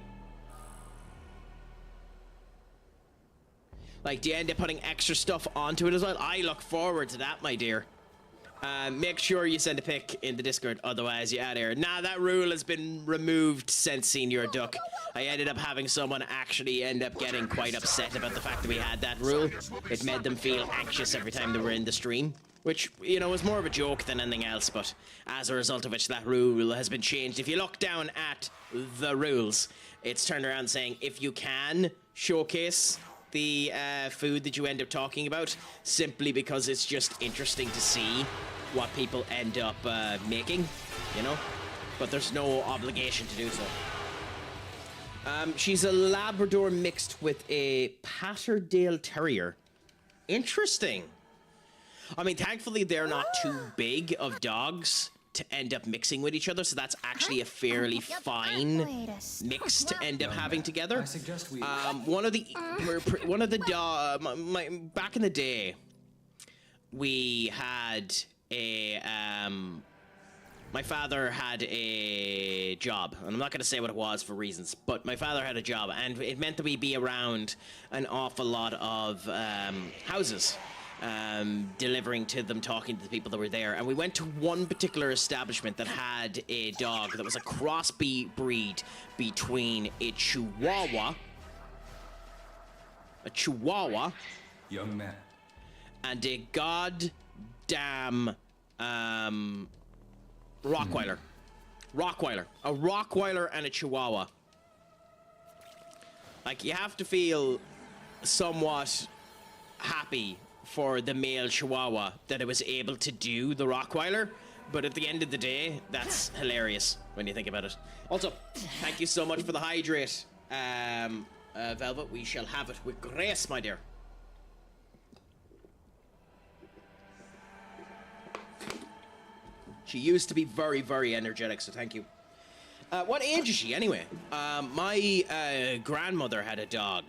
Like, do you end up putting extra stuff onto it as well? I look forward to that, my dear. Make sure you send a pic in the Discord, otherwise you're out of here. Nah, that rule has been removed since Senior Duck. I ended up having someone actually end up getting quite upset about the fact that we had that rule. It made them feel anxious every time they were in the stream, which, you know, was more of a joke than anything else, but as a result of which that rule has been changed. If you look down at the rules, it's turned around saying if you can showcase the food that you end up talking about, simply because it's just interesting to see what people end up making, you know? But there's no obligation to do so. She's a Labrador mixed with a Patterdale Terrier. Interesting. I mean, thankfully they're not too big of dogs to end up mixing with each other, so that's actually a fairly fine mix to end up having together. Back in the day, we had a my father had a job, and I'm not going to say what it was for reasons, but my father had a job, and it meant that we'd be around an awful lot of houses. Delivering to them, talking to the people that were there, and we went to one particular establishment that had a dog that was a cross breed between a Chihuahua, young man, and a goddamn Rottweiler. A Rottweiler and a Chihuahua. Like, you have to feel somewhat happy for the male Chihuahua that it was able to do the Rottweiler, but at the end of the day, that's hilarious when you think about it. Also, thank you so much for the hydrate, Velvet. We shall have it with grace, my dear. She used to be very, very energetic, so thank you. What age is she, anyway? My grandmother had a dog,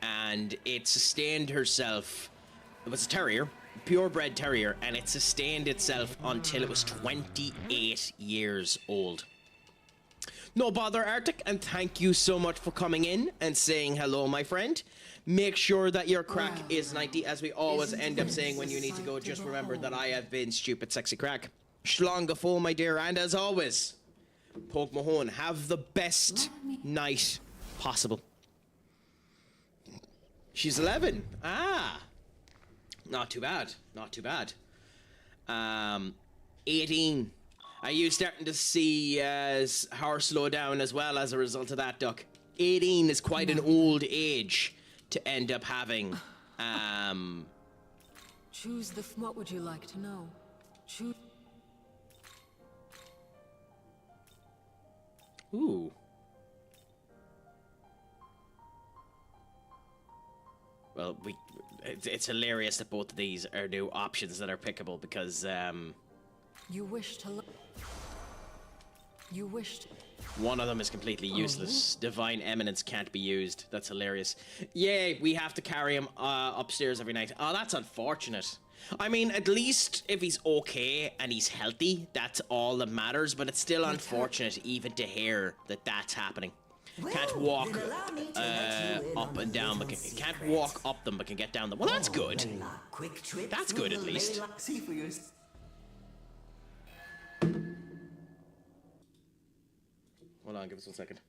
and it sustained herself. It was a terrier, purebred terrier, and it sustained itself until it was 28 years old. No bother, Arctic, and thank you so much for coming in and saying hello, my friend. Make sure that your crack is 90, as we always end up saying when you need to go. Just remember that I have been Stupid Sexy Crack. Shlongafo, my dear, and as always, Poke Mahone, have the best night possible. She's 11. Ah. Not too bad. Not too bad. 18. Are you starting to see her slow down as well as a result of that, Duck? 18 is quite an old age to end up having. Choose the. What would you like to know? Choose. Ooh. Well, it's hilarious that both of these are new options that are pickable because You wish to. You wish to. one of them is completely useless. Divine Eminence can't be used. That's hilarious. Yay, we have to carry him upstairs every night. Oh, that's unfortunate. I mean, at least if he's okay and he's healthy, that's all that matters, but it's still unfortunate even to hear that that's happening. Can't walk up and down, but can't walk up them, but can get down them. Well, that's good. That's good, at least. Hold on, give us 1 second.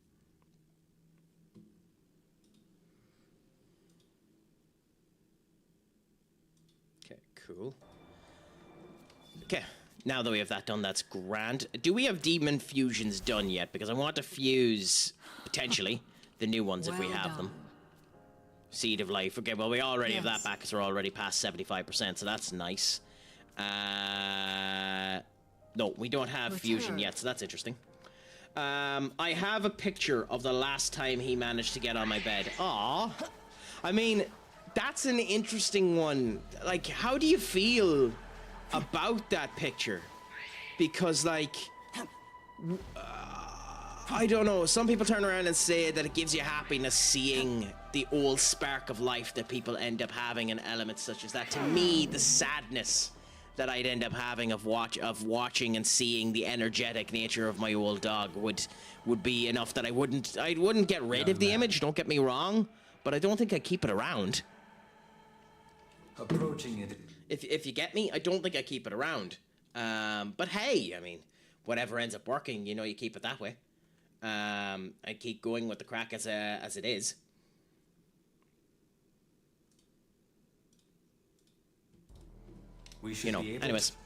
Okay, cool. Okay, now that we have that done, that's grand. Do we have demon fusions done yet? Because I want to fuse, potentially, the new ones if we have them. Seed of Life. Okay, well, we already have that back because we're already past 75%, so that's nice. No, we don't have fusion yet, so that's interesting. I have a picture of the last time he managed to get on my bed. Aww. I mean, that's an interesting one. Like, how do you feel about that picture? Because, like, I don't know. Some people turn around and say that it gives you happiness seeing the old spark of life that people end up having in elements such as that. To me, the sadness that I'd end up having of watching and seeing the energetic nature of my old dog would be enough that I wouldn't get rid of the image. Don't get me wrong, but I don't think I'd keep it around. Approaching it. If you get me, I don't think I keep it around. But hey, I mean, whatever ends up working, you know, you keep it that way. I keep going with the Craic as it is. We should be able anyways.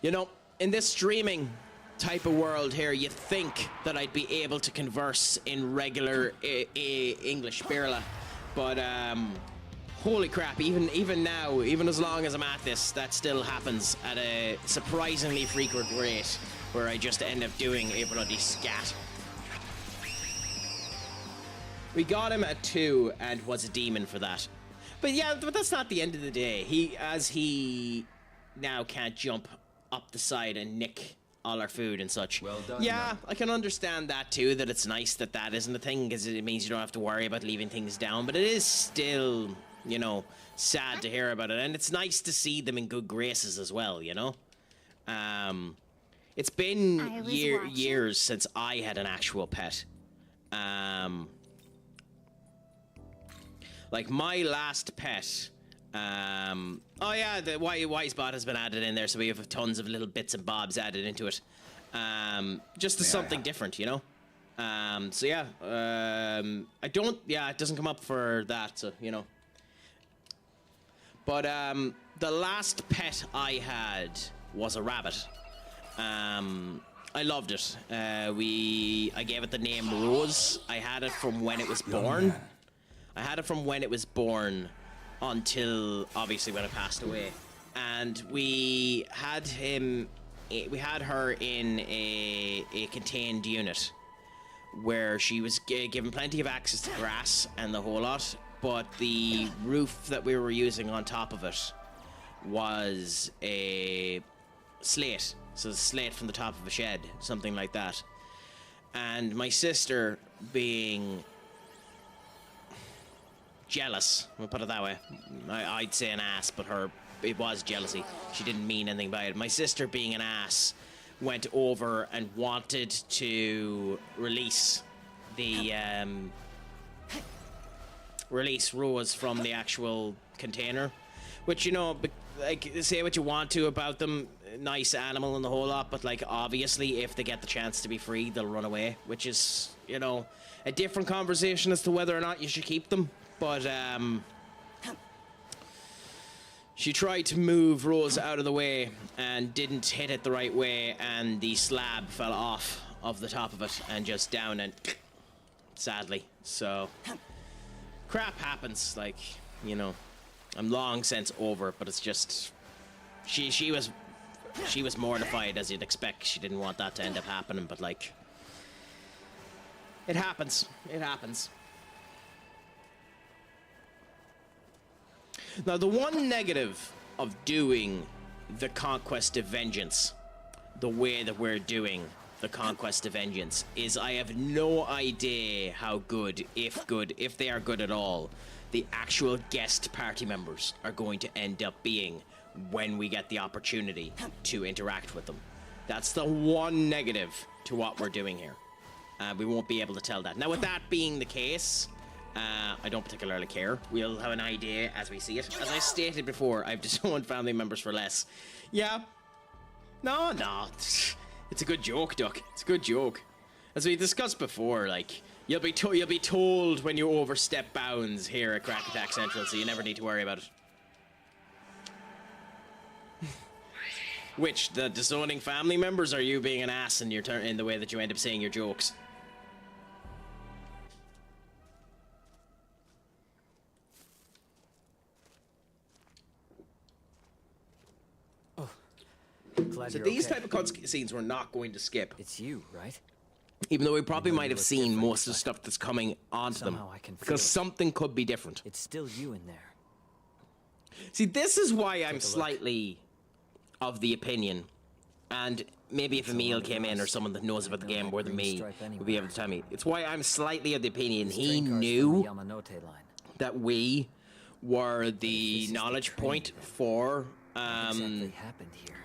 You know, in this streaming type of world here, you think that I'd be able to converse in regular English, Birla, but holy crap! Even now, even as long as I'm at this, that still happens at a surprisingly frequent rate, where I just end up doing a bloody scat. We got him at 2 and was a demon for that. But yeah, but that's not the end of the day. He now can't jump up the side and nick all our food and such. Well done. Yeah, I can understand that too, that it's nice that that isn't a thing, because it means you don't have to worry about leaving things down. But it is still, you know, sad to hear about it. And it's nice to see them in good graces as well, you know? It's been years since I had an actual pet. Like, my last pet, oh yeah, the Y-Spot has been added in there, so we have tons of little bits and bobs added into it. Just as something different, you know? So yeah, it doesn't come up for that, so, you know. But, the last pet I had was a rabbit. I loved it. I gave it the name Rose. I had it from when it was born. I had it from when it was born until, obviously, when it passed away. And we had her in a contained unit where she was given plenty of access to grass and the whole lot, but the roof that we were using on top of it was a slate. So a slate from the top of a shed, something like that. And my sister, being jealous, we'll put it that way. I'd say an ass, but it was jealousy. She didn't mean anything by it. My sister, being an ass, went over and wanted to release Rose from the actual container, which, you know, like, say what you want to about them, nice animal and the whole lot, but, like, obviously if they get the chance to be free, they'll run away, which is, you know, a different conversation as to whether or not you should keep them. But she tried to move Rose out of the way and didn't hit it the right way, and the slab fell off of the top of it and just down, and sadly. So crap happens, like, you know. I'm long since over it, but it's just she was mortified, as you'd expect. She didn't want that to end up happening, but, like, it happens. It happens. Now, the one negative of doing the Conquest of Vengeance the way that we're doing the Conquest of Vengence is I have no idea how good, if they are good at all, the actual guest party members are going to end up being when we get the opportunity to interact with them. That's the one negative to what we're doing here. We won't be able to tell that. Now, with that being the case, I don't particularly care. We'll have an idea as we see it. As I stated before, I've disowned family members for less. Yeah. No. It's a good joke, Duck. It's a good joke. As we discussed before, like, you'll be told when you overstep bounds here at CraicAttackCentral, so you never need to worry about it. Which, the disowning family members, or you being an ass in in the way that you end up saying your jokes? Glad So you're these okay. type of cutscenes we're not going to skip. It's you, right? Even though we probably know might you have look seen different, most of the stuff that's coming onto them. Somehow I can feel Because it. something could be different. It's still you in there. See, this is why I'm a look. slightly of the opinion, and maybe if Emil came in or someone that knows about the game more than me would be able to tell me. It's why I'm slightly of the opinion he Train cars from the knew Yamanote line. that we were the this is the knowledge train, point then for What exactly happened here?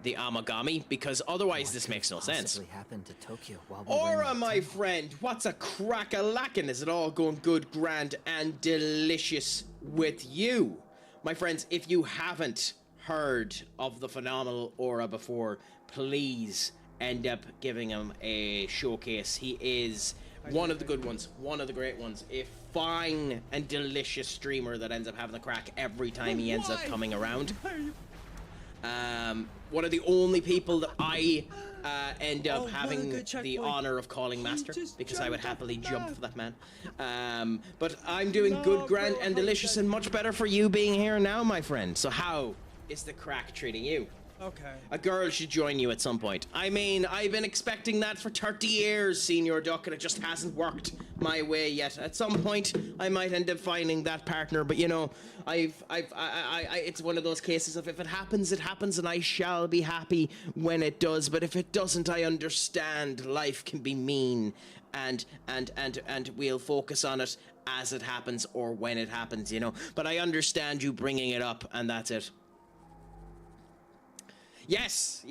the Amagami, because otherwise this makes no sense. Possibly happened to Tokyo while we were in Aura, that my temple. friend, what's a crack-a-lackin'? Is it all going good, grand, and delicious with you? My friends, if you haven't heard of the phenomenal Aura before, please end up giving him a showcase. He is one of the good ones, one of the great ones. A fine and delicious streamer that ends up having a crack every time he ends up coming around. One of the only people that I end up having the honor of calling master, because I would happily jump for that man. But I'm doing good, grand, and delicious, and much better for you being here now, my friend. So how is the crack treating you? Okay. A girl should join you at some point. I mean, I've been expecting that for 30 years, Senior Duck, and it just hasn't worked my way yet. At some point, I might end up finding that partner, but you know, it's one of those cases of if it happens, it happens, and I shall be happy when it does. But if it doesn't, I understand life can be mean, and we'll focus on it as it happens or when it happens, you know. But I understand you bringing it up, and that's it. Yes,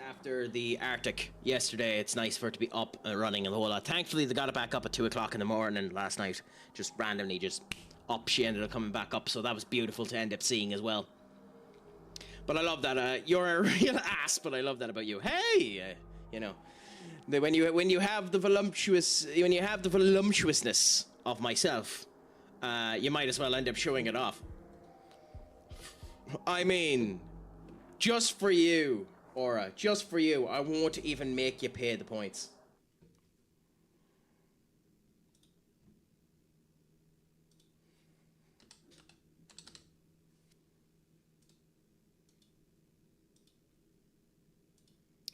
after the Arctic yesterday, it's nice for it to be up and running a whole lot. Thankfully, they got it back up at 2 o'clock in the morning last night. Just randomly, just up, she ended up coming back up, so that was beautiful to end up seeing as well. But I love that, you're a real ass, but I love that about you. Hey, you know, when you have the voluptuousness of myself, you might as well end up showing it off. I mean, just for you, Aura, just for you, I won't even make you pay the points.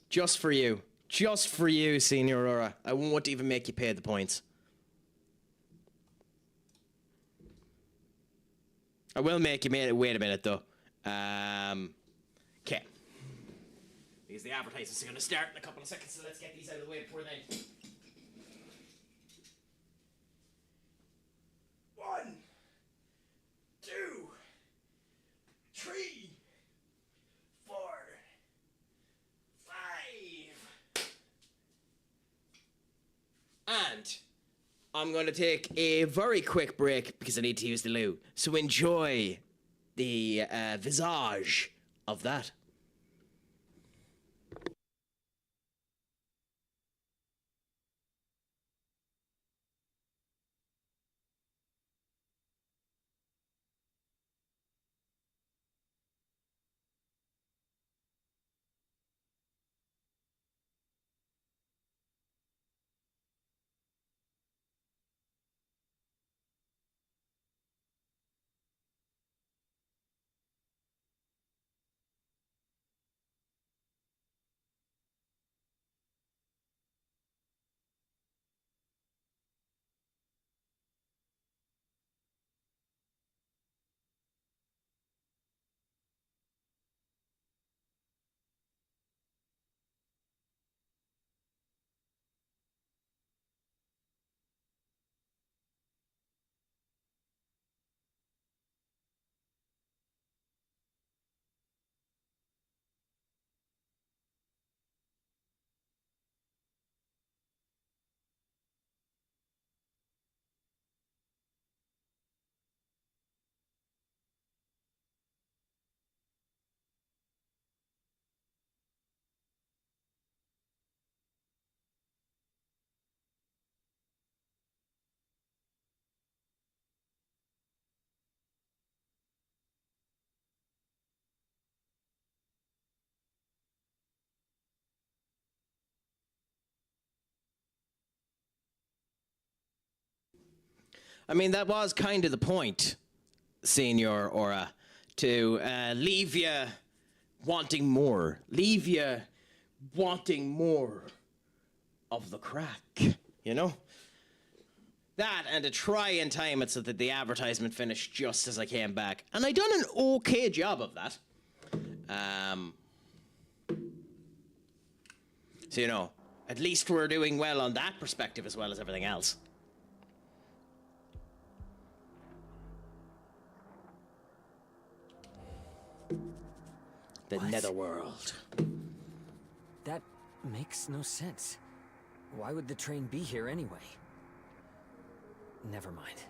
Just for you, Senior Aura, I won't even make you pay the points. I will make you wait a minute though. Okay. Because the advertisements are going to start in a couple of seconds, so let's get these out of the way before then. 1, 2, 3, 4, 5. And I'm going to take a very quick break because I need to use the loo. So enjoy the visage of that. I mean, that was kind of the point, Senior Aura, to leave you wanting more. Leave you wanting more of the Craic, you know? That, and to try and time it so that the advertisement finished just as I came back. And I done an okay job of that. So, you know, at least we're doing well on that perspective as well as everything else. The Netherworld. That makes no sense. Why would the train be here anyway? Never mind.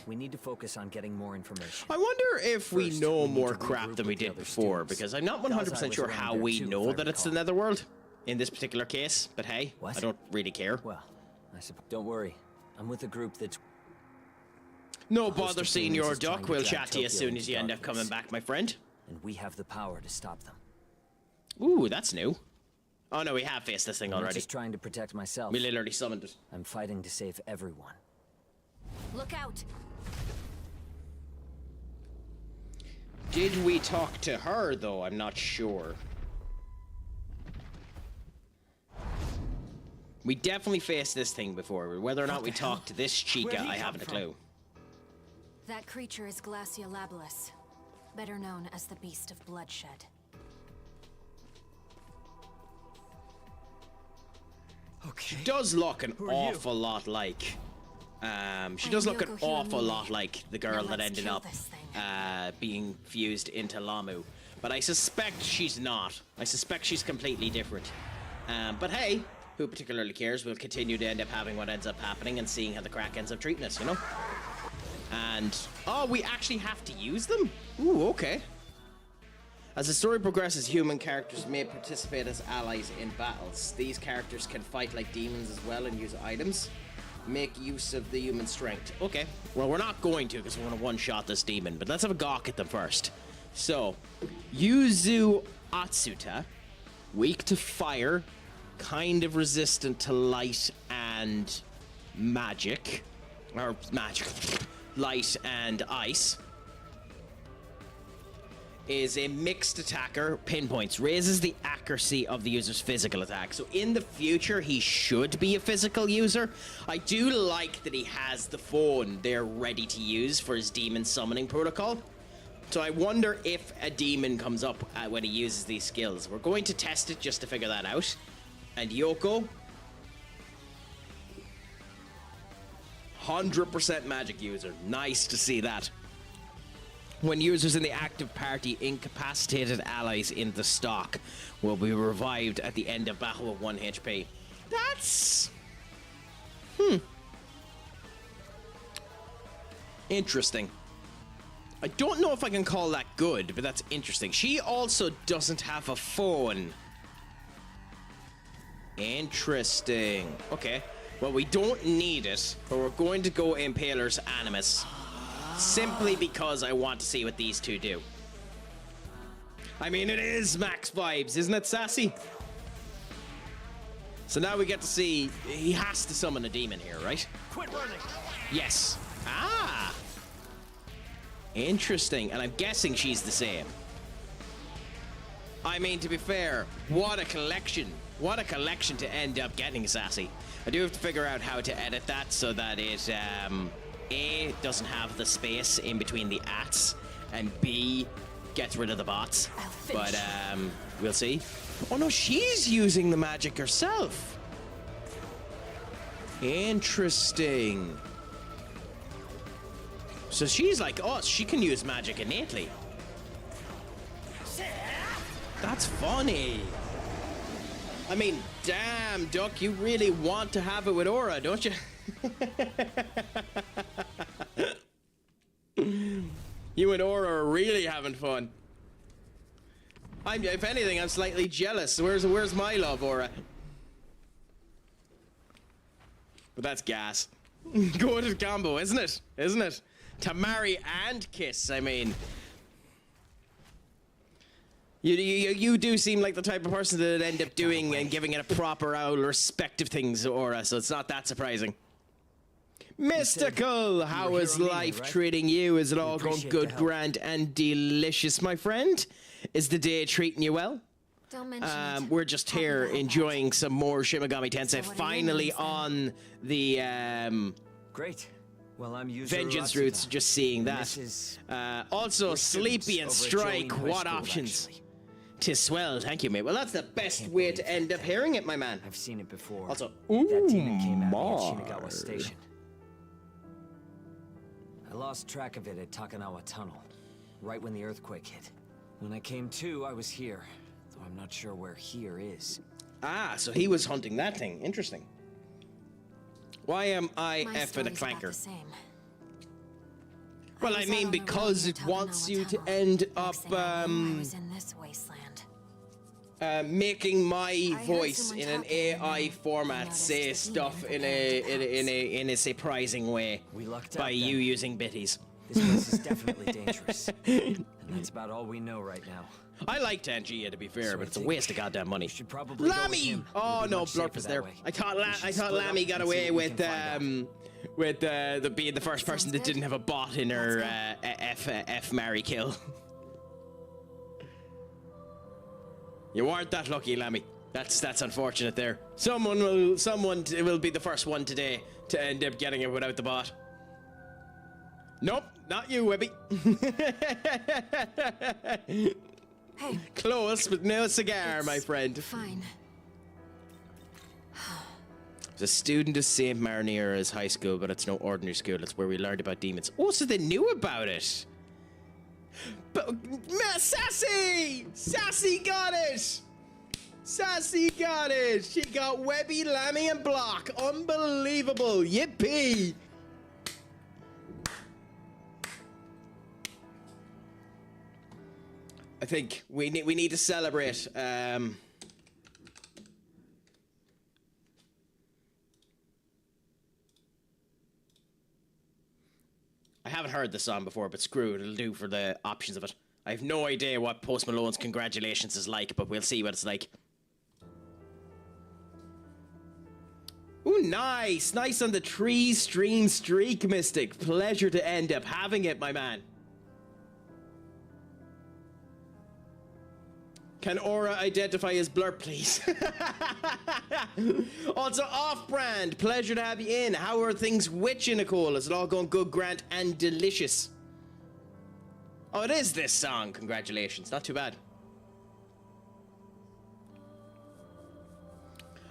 We need to focus on getting more information. I wonder if we First, know we need more to crap regroup than we with the did other before, students. because I'm not Dazai 100% was sure around how there we too, know if I that it's the recall. Netherworld in this particular case. But hey, What? I don't really care. Well, I suppose. Don't worry. I'm with a group that's... No host bother, of Senior demons is trying Duck. to We'll drag chat to you as Tokyo soon as into you end up darkness. coming back, my friend. And we have the power to stop them. Ooh, that's new. Oh no, we have faced this thing I'm not already. just trying to protect myself. We literally summoned it. I'm fighting to save everyone. Look out! Did we talk to her, though? I'm not sure. We definitely faced this thing before. Whether or not we talked to this chica, I haven't a clue. That creature is Glacia Labilis, better known as the Beast of Bloodshed. She does look an awful lot like... she does look an awful lot like the girl that ended up being fused into Lamu. But I suspect she's not. I suspect she's completely different. But hey, who particularly cares? We'll continue to end up having what ends up happening and seeing how the Craic ends up treating us, you know? And... oh, we actually have to use them? Ooh, okay. As the story progresses, human characters may participate as allies in battles. These characters can fight like demons as well and use items. Make use of the human strength. Okay, well, we're not going to because we're going to one-shot this demon, but let's have a gawk at them first. So, Yuzu Atsuta, weak to fire, kind of resistant to light and magic. Or magic. Light and ice. Is a mixed attacker, pinpoints, raises the accuracy of the user's physical attack. So in the future, he should be a physical user. I do like that he has the phone there ready to use for his demon summoning protocol. So I wonder if a demon comes up when he uses these skills. We're going to test it just to figure that out. And Yoko, 100% magic user. Nice to see that. When users in the active party incapacitated allies in the stock will be revived at the end of battle with 1 HP. That's... interesting. I don't know if I can call that good, but that's interesting. She also doesn't have a phone. Interesting. Okay. Well, we don't need it, but we're going to go Impaler's Animus. Simply because I want to see what these two do. I mean, it is max vibes, isn't it, Sassy? So now we get to see... he has to summon a demon here, right? Quit running! Yes. Ah! Interesting. And I'm guessing she's the same. I mean, to be fair, what a collection. What a collection to end up getting, Sassy. I do have to figure out how to edit that so that it... A, doesn't have the space in between the ats, and B, gets rid of the bots. But, we'll see. Oh no, she's using the magic herself. Interesting. So she's like us, she can use magic innately. That's funny. I mean, damn, Duck, you really want to have it with Aura, don't you? You and Aura are really having fun. If anything, I'm slightly jealous. Where's my love, Aura? But that's gas. Good combo, isn't it? Isn't it? To marry and kiss, I mean. You do seem like the type of person that would end up doing and giving it a proper owl respect of things, Aura, so it's not that surprising. Mystical, how is life treating you? Is it all going good, grand, and delicious, my friend? Is the day treating you well? Don't mention it. We're just Happy here to have enjoying some more Shin Megami Tensei. So what are your Finally names, then? on the Great. Well, I'm user Vengeance Ratsuta, routes, just seeing and that. this is Also, we're students Sleepy and over at Strike, Jolene High what School, options? actually. Tis swell, thank you, mate. Well, that's the best Can't way believe to that end up thing. hearing it, my man. I've seen it before. Also, that demon came at me Mar. at Shinagawa Station. I lost track of it at Takanawa Tunnel, right when the earthquake hit. When I came to, I was here, though I'm not sure where here is. Ah, so he was hunting that thing. Interesting. Why am I My F at a story's about clanker? the same. Well, I was mean, out on the because road it near wants Takanawa you to Tunnel. end Next up thing I knew, I was in this wasteland. making my heard voice someone in an talking and AI then format noticed say the stuff demon in preparing to in a surprising way We lucked by out you then. using bitties. This place is definitely dangerous, and that's about all we know right now. I like Tangia, to be fair, So but I it's a think waste of goddamn money. we should probably go with Lammy! him. Oh We'll be no, much Blurp safer was that there. way. I thought We should I thought split Lammy up got and see away what we with can find out. the being the first person that Sounds didn't good. have a bot in her F marry kill. You weren't that lucky, Lammy. That's unfortunate there. Someone will be the first one today to end up getting it without the bot. Nope, not you, Webby. Hey, Close, but no cigar, my it's friend. Fine. Was a student of St. Mariniera's high school, but it's no ordinary school. It's where we learned about demons. Oh, so they knew about it. But Sassy! Sassy got it! Sassy got it! She got Webby, Lammy, and Block. Unbelievable! Yippee! I think we need to celebrate. I haven't heard the song before, but screw it, it'll do for the options of it. I have no idea what Post Malone's Congratulations is like, but we'll see what it's like. Ooh, nice! Nice on the tree stream streak, Mystic. Pleasure to end up having it, my man. Can Aura identify as Blurp, please? Also, off-brand. Pleasure to have you in. How are things with you, Nicole? Is it all going good, Grant, and delicious? Oh, it is this song. Congratulations. Not too bad.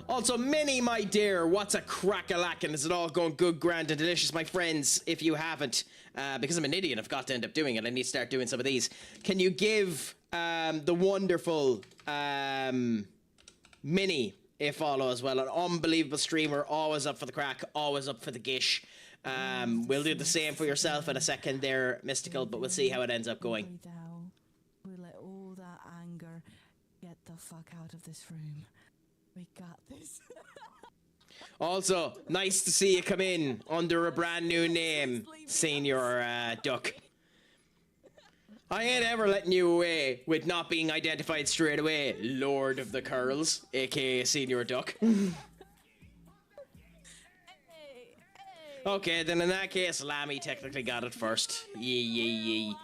Also, Minnie, my dear, what's a crack-a-lackin'? Is it all going good, grand, and delicious? My friends, if you haven't, because I'm an idiot, I've got to end up doing it. I need to start doing some of these. Can you give the wonderful Minnie a follow as well? An unbelievable streamer, always up for the crack, always up for the gish. We'll do the same for yourself in a second there, Mystical, but we'll see how it ends up going. We let all that anger get the fuck out of this room. We got this. Also, nice to see you come in under a brand new name, Senior Duck. I ain't ever letting you away with not being identified straight away, Lord of the Curls, aka Senior Duck. Okay, then in that case, Lammy technically got it first. The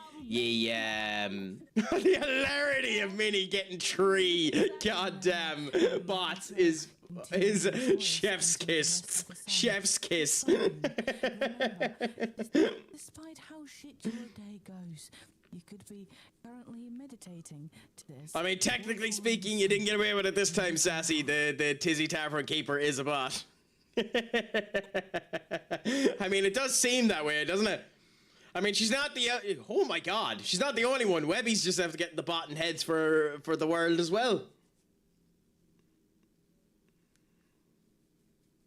hilarity of Minnie getting 3 goddamn bots is chef's kiss. Chef's kiss. Despite how shit your day goes, you could be currently meditating to this. I mean, technically speaking, you didn't get away with it this time, Sassy. The Tizzy Tavern Keeper is a bot. I mean, it does seem that way, doesn't it? I mean, she's not the... oh my god, she's not the only one. Webby's just have to get the bot and heads for the world as well.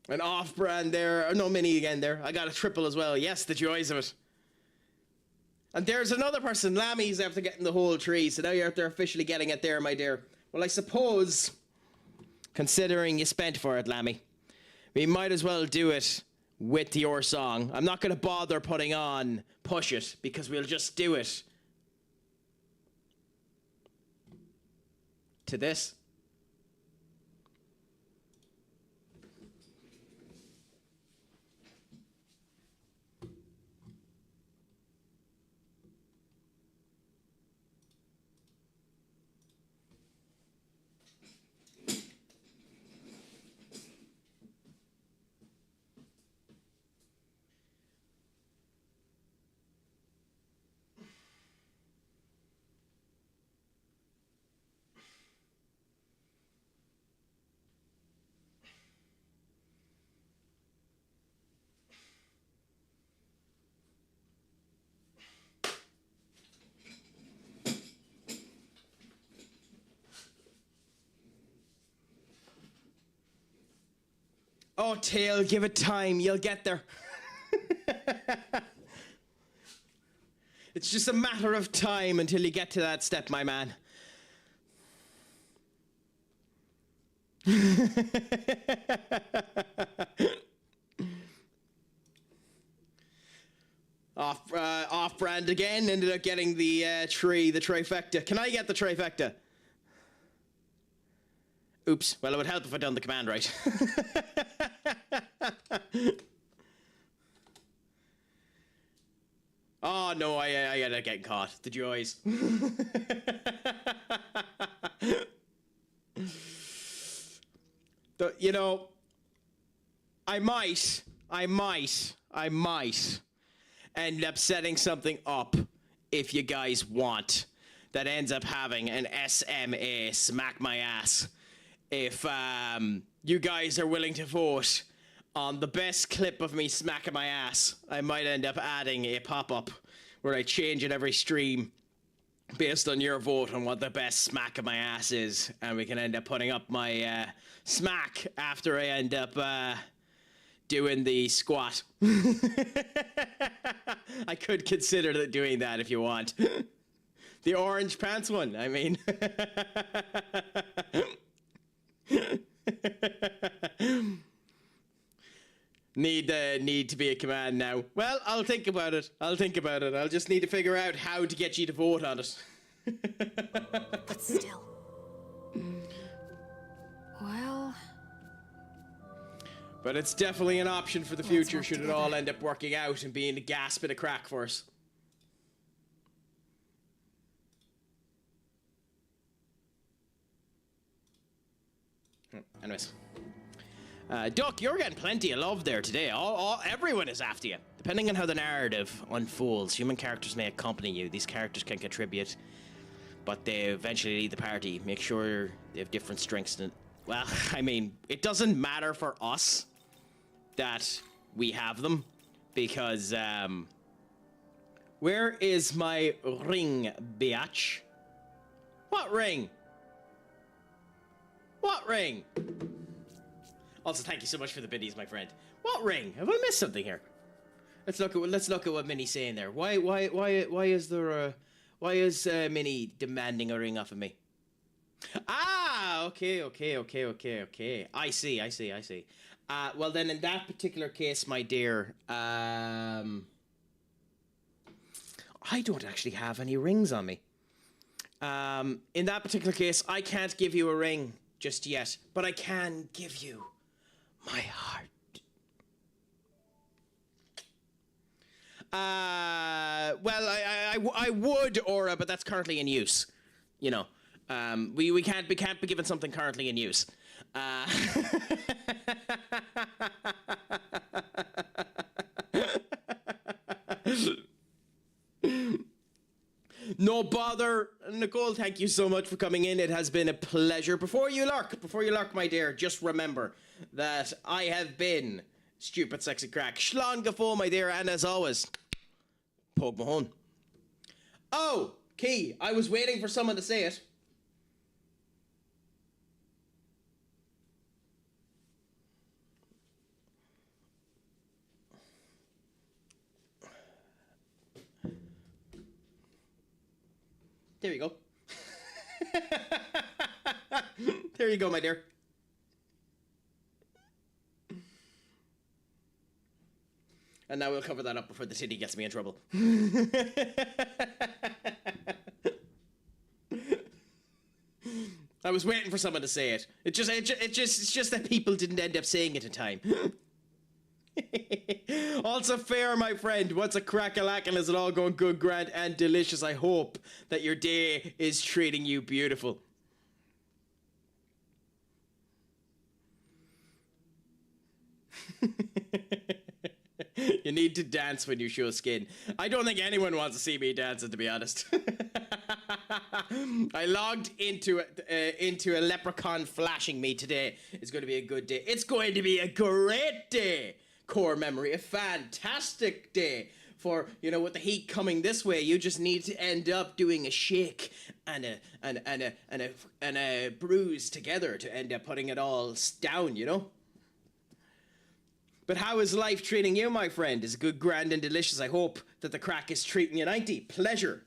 An off-brand there. Oh, no, Minnie again there. I got a triple as well. Yes, the joys of it. And there's another person. Lammy's after getting the whole tree, so now you're out there officially getting it there, my dear. Well, I suppose, considering you spent for it, Lammy, we might as well do it with your song. I'm not going to bother putting on Push It, because we'll just do it to this. Oh, Tail, give it time. You'll get there. It's just a matter of time until you get to that step, my man. Off-brand again. Ended up getting the trifecta. Can I get the trifecta? Oops. Well, it would help if I'd done the command right. Oh no, I ended up getting caught. The joys. You know, I might end up setting something up, if you guys want, that ends up having an SMA smack my ass. If you guys are willing to vote on the best clip of me smacking my ass, I might end up adding a pop-up where I change it every stream based on your vote on what the best smack of my ass is, and we can end up putting up my smack after I end up doing the squat. I could consider doing that if you want. The orange pants one, I mean. Need to be a command now. Well, I'll think about it. I'll just need to figure out how to get you to vote on it. But still. Well. But it's definitely an option for the future should it all end up working out and being a gas bit of crack for us. Anyways. Duck, you're getting plenty of love there today. Everyone is after you. Depending on how the narrative unfolds, human characters may accompany you. These characters can contribute, but they eventually lead the party. Make sure they have different strengths. Well, I mean, it doesn't matter for us that we have them, because, where is my ring, biatch? What ring? What ring? Also, thank you so much for the biddies, my friend. What ring? Have I missed something here? Let's look at what Minnie's saying there. Why is Minnie demanding a ring off of me? Ah, okay. I see. Well then, in that particular case, my dear, I don't actually have any rings on me. In that particular case, I can't give you a ring just yet, but I can give you my heart. Well, I would, Aura, but that's currently in use. You know, we can't be given something currently in use. No bother, Nicole. Thank you so much for coming in. It has been a pleasure. Before you lurk, my dear, just remember that I have been Stupid Sexy Craic. Shlán Gafó, my dear, and as always, Pogue Mahone. Oh, Key, I was waiting for someone to say it. There you go. There you go, my dear. And now we'll cover that up before the city gets me in trouble. I was waiting for someone to say it. It's just that people didn't end up saying it in time. Also fair, my friend. What's a crack-a-lack, and is it all going good, grand, and delicious? I hope that your day is treating you beautiful. You need to dance when you show skin. I don't think anyone wants to see me dancing, to be honest. I logged into a leprechaun flashing me today. It's going to be a good day. It's going to be a great day. Core memory, a fantastic day. For, you know, with the heat coming this way, you just need to end up doing a shake and a bruise together to end up putting it all down, you know? But how is life treating you, my friend? Is it good, grand, and delicious? I hope that the Craic is treating you 90. Pleasure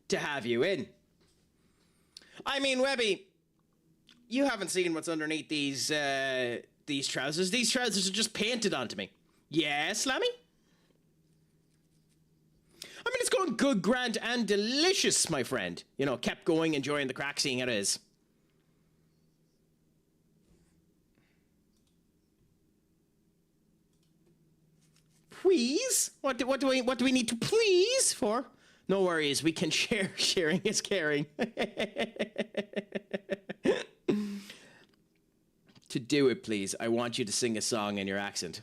to have you in. I mean, Webby, you haven't seen what's underneath these trousers. These trousers are just painted onto me. Yeah, Slammy? I mean, it's going good, grand, and delicious, my friend. You know, kept going, enjoying the Craic, seeing how it is. Please? What do we need to please for? No worries, we can share. Sharing is caring. To do it, please, I want you to sing a song in your accent.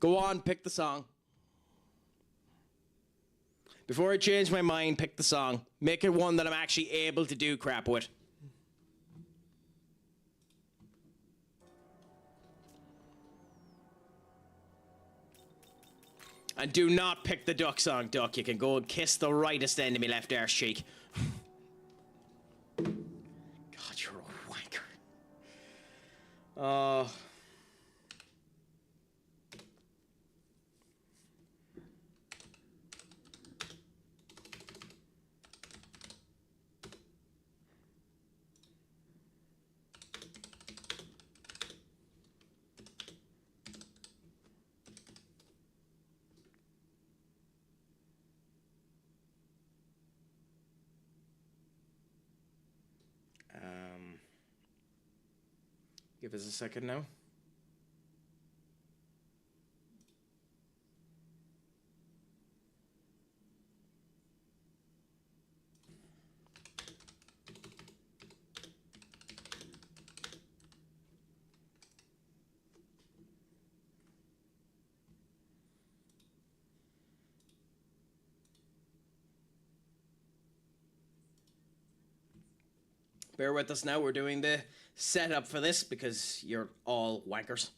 Go on, pick the song. Before I change my mind, pick the song. Make it one that I'm actually able to do crap with. And do not pick the duck song, Duck. You can go and kiss the rightest end of me left arse cheek. God, you're a wanker. Oh. Give us a second now. Bear with us now, we're doing the setup for this because you're all wankers.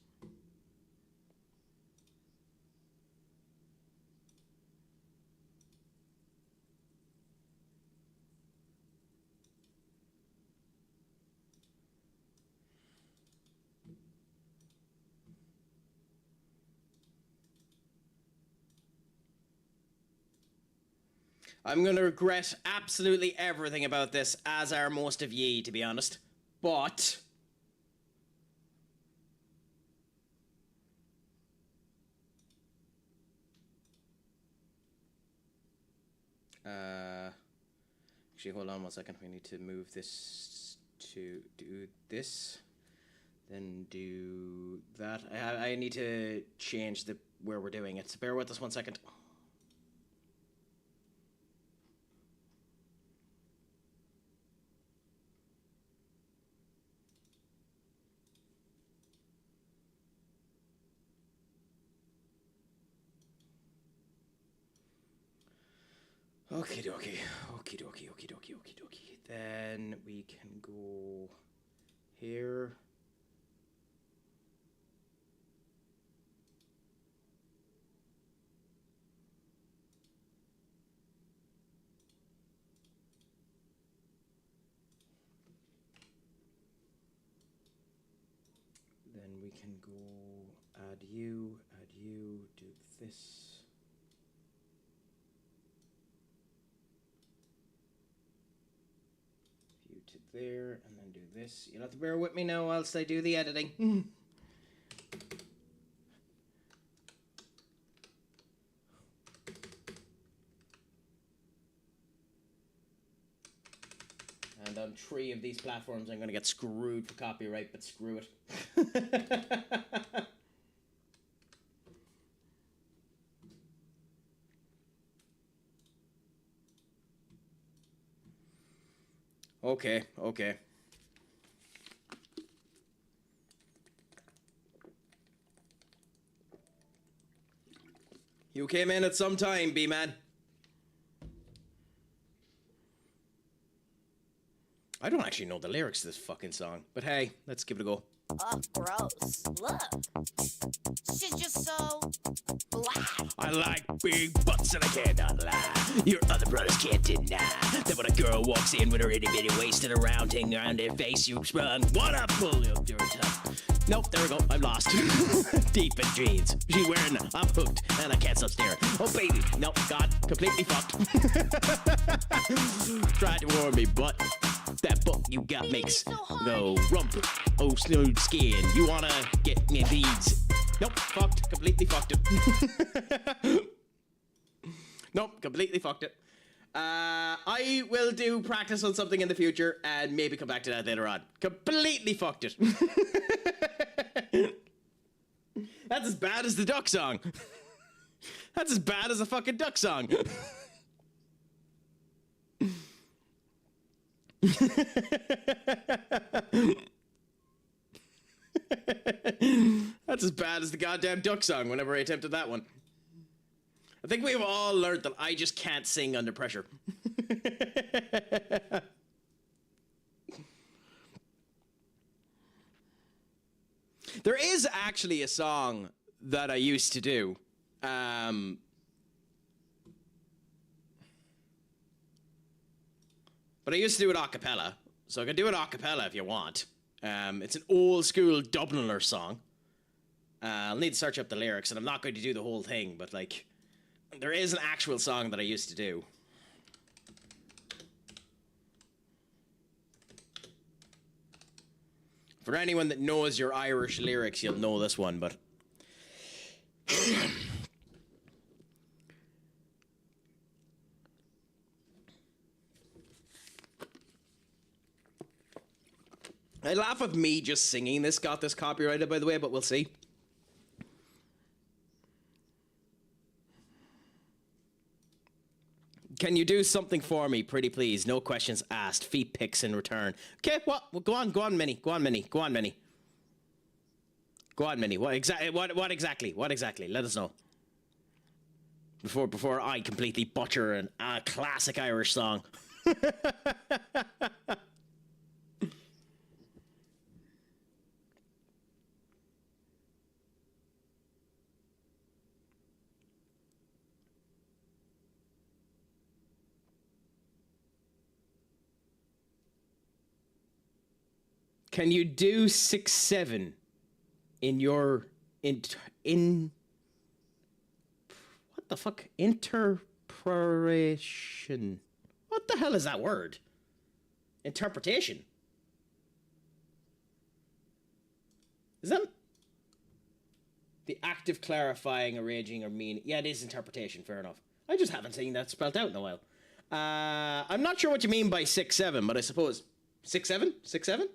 I'm going to regret absolutely everything about this, as are most of ye, to be honest. But actually, hold on 1 second. We need to move this to do this, then do that. I need to change the where we're doing it. So bear with us 1 second. Okie dokie, okie dokie, okie dokie, okie dokie. Then we can go here. Then we can go add you, do this. To there, and then do this. You'll have to bear with me now whilst I do the editing. And on 3 of these platforms I'm going to get screwed for copyright, but screw it. Okay, okay. You came in at some time, B-Man. I don't actually know the lyrics to this fucking song, but hey, let's give it a go. Oh, gross. Look. She's just so black. I like big butts and I cannot lie. Your other brothers can't deny that when a girl walks in with her itty bitty waist and a round thing around her face, you sprung. What up, pull up your tongue. Nope, there we go. I'm lost. Deep in jeans. She's wearing them. I'm hooked, and I can't stop staring. Oh, baby. Nope, God, completely fucked. Tried to warn me, but that book you got makes go rump. Oh, smooth skin. You wanna get me these? Nope, fucked. Completely fucked it. Nope, completely fucked it. I will do practice on something in the future and maybe come back to that later on. Completely fucked it. That's as bad as the duck song. That's as bad as a fucking duck song. That's as bad as the goddamn duck song whenever I attempted that one. I think we've all learned that I just can't sing under pressure. There is actually a song that I used to do. But I used to do it a cappella. So I can do it a cappella if you want. It's an old school Dubliner song. I'll need to search up the lyrics, and I'm not going to do the whole thing, but like, there is an actual song that I used to do. For anyone that knows your Irish lyrics, you'll know this one, but... I laugh at me just singing this got this copyrighted, by the way, but we'll see. Can you do something for me, pretty please? No questions asked. Feet pics in return. Okay, what? Well, go on, Minnie. Go on, Minnie. Go on, Minnie. Go on, Minnie. What exactly? What exactly? What exactly? Let us know. Before I completely butcher a classic Irish song. Can you do 6-7 in your in what the fuck? Interpretation. What the hell is that word? Interpretation. Is that the act of clarifying, arranging, or meaning? Yeah, it is interpretation. Fair enough. I just haven't seen that spelled out in a while. I'm not sure what you mean by 6-7, but I suppose 6-7, 6-7.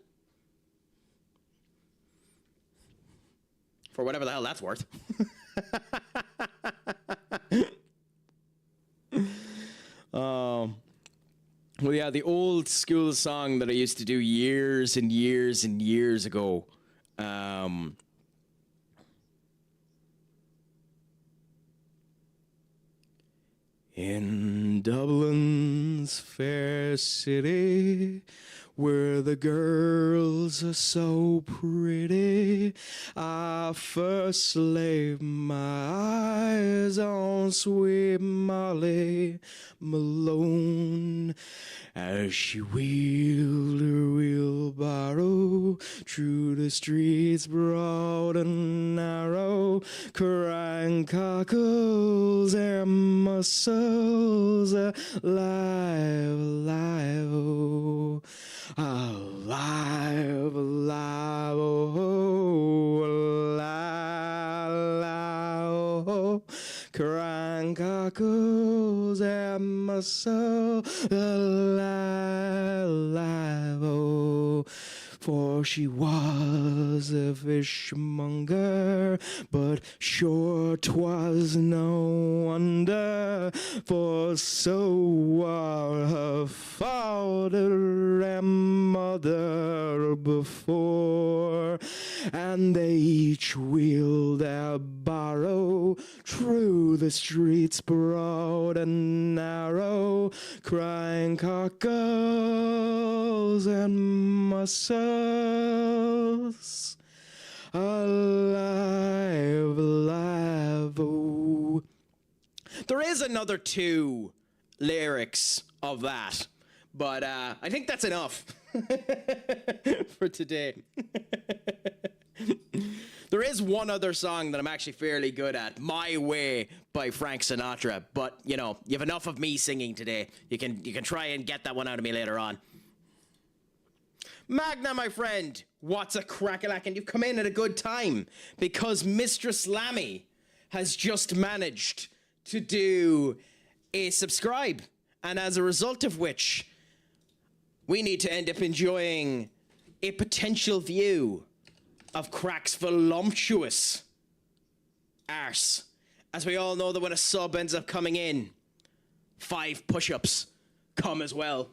For whatever the hell that's worth. Well, yeah, the old school song that I used to do years and years and years ago. In Dublin's fair city, where the girls are so pretty, I first laid my eyes on sweet Molly Malone as she wheeled her wheelbarrow through the streets broad and narrow, crying cockles and mussels alive, alive, oh. Alive, alive, oh, alive, alive, oh, crying cockles at my soul, alive, alive, oh. For she was a fishmonger, but sure 'twas no wonder, for so were her father and mother before, and they each wheeled their barrow through the streets broad and narrow, crying cockles and mussels. Alive, alive, oh. There is another 2 lyrics of that, but I think that's enough for today. There is one other song that I'm actually fairly good at, My Way by Frank Sinatra. But, you know, you have enough of me singing today. You can try and get that one out of me later on. Magna, my friend, what's a crack-a-lack? And you've come in at a good time because Mistress Lammy has just managed to do a subscribe. And as a result of which, we need to end up enjoying a potential view of Crack's voluptuous arse. As we all know that when a sub ends up coming in, 5 push-ups come as well.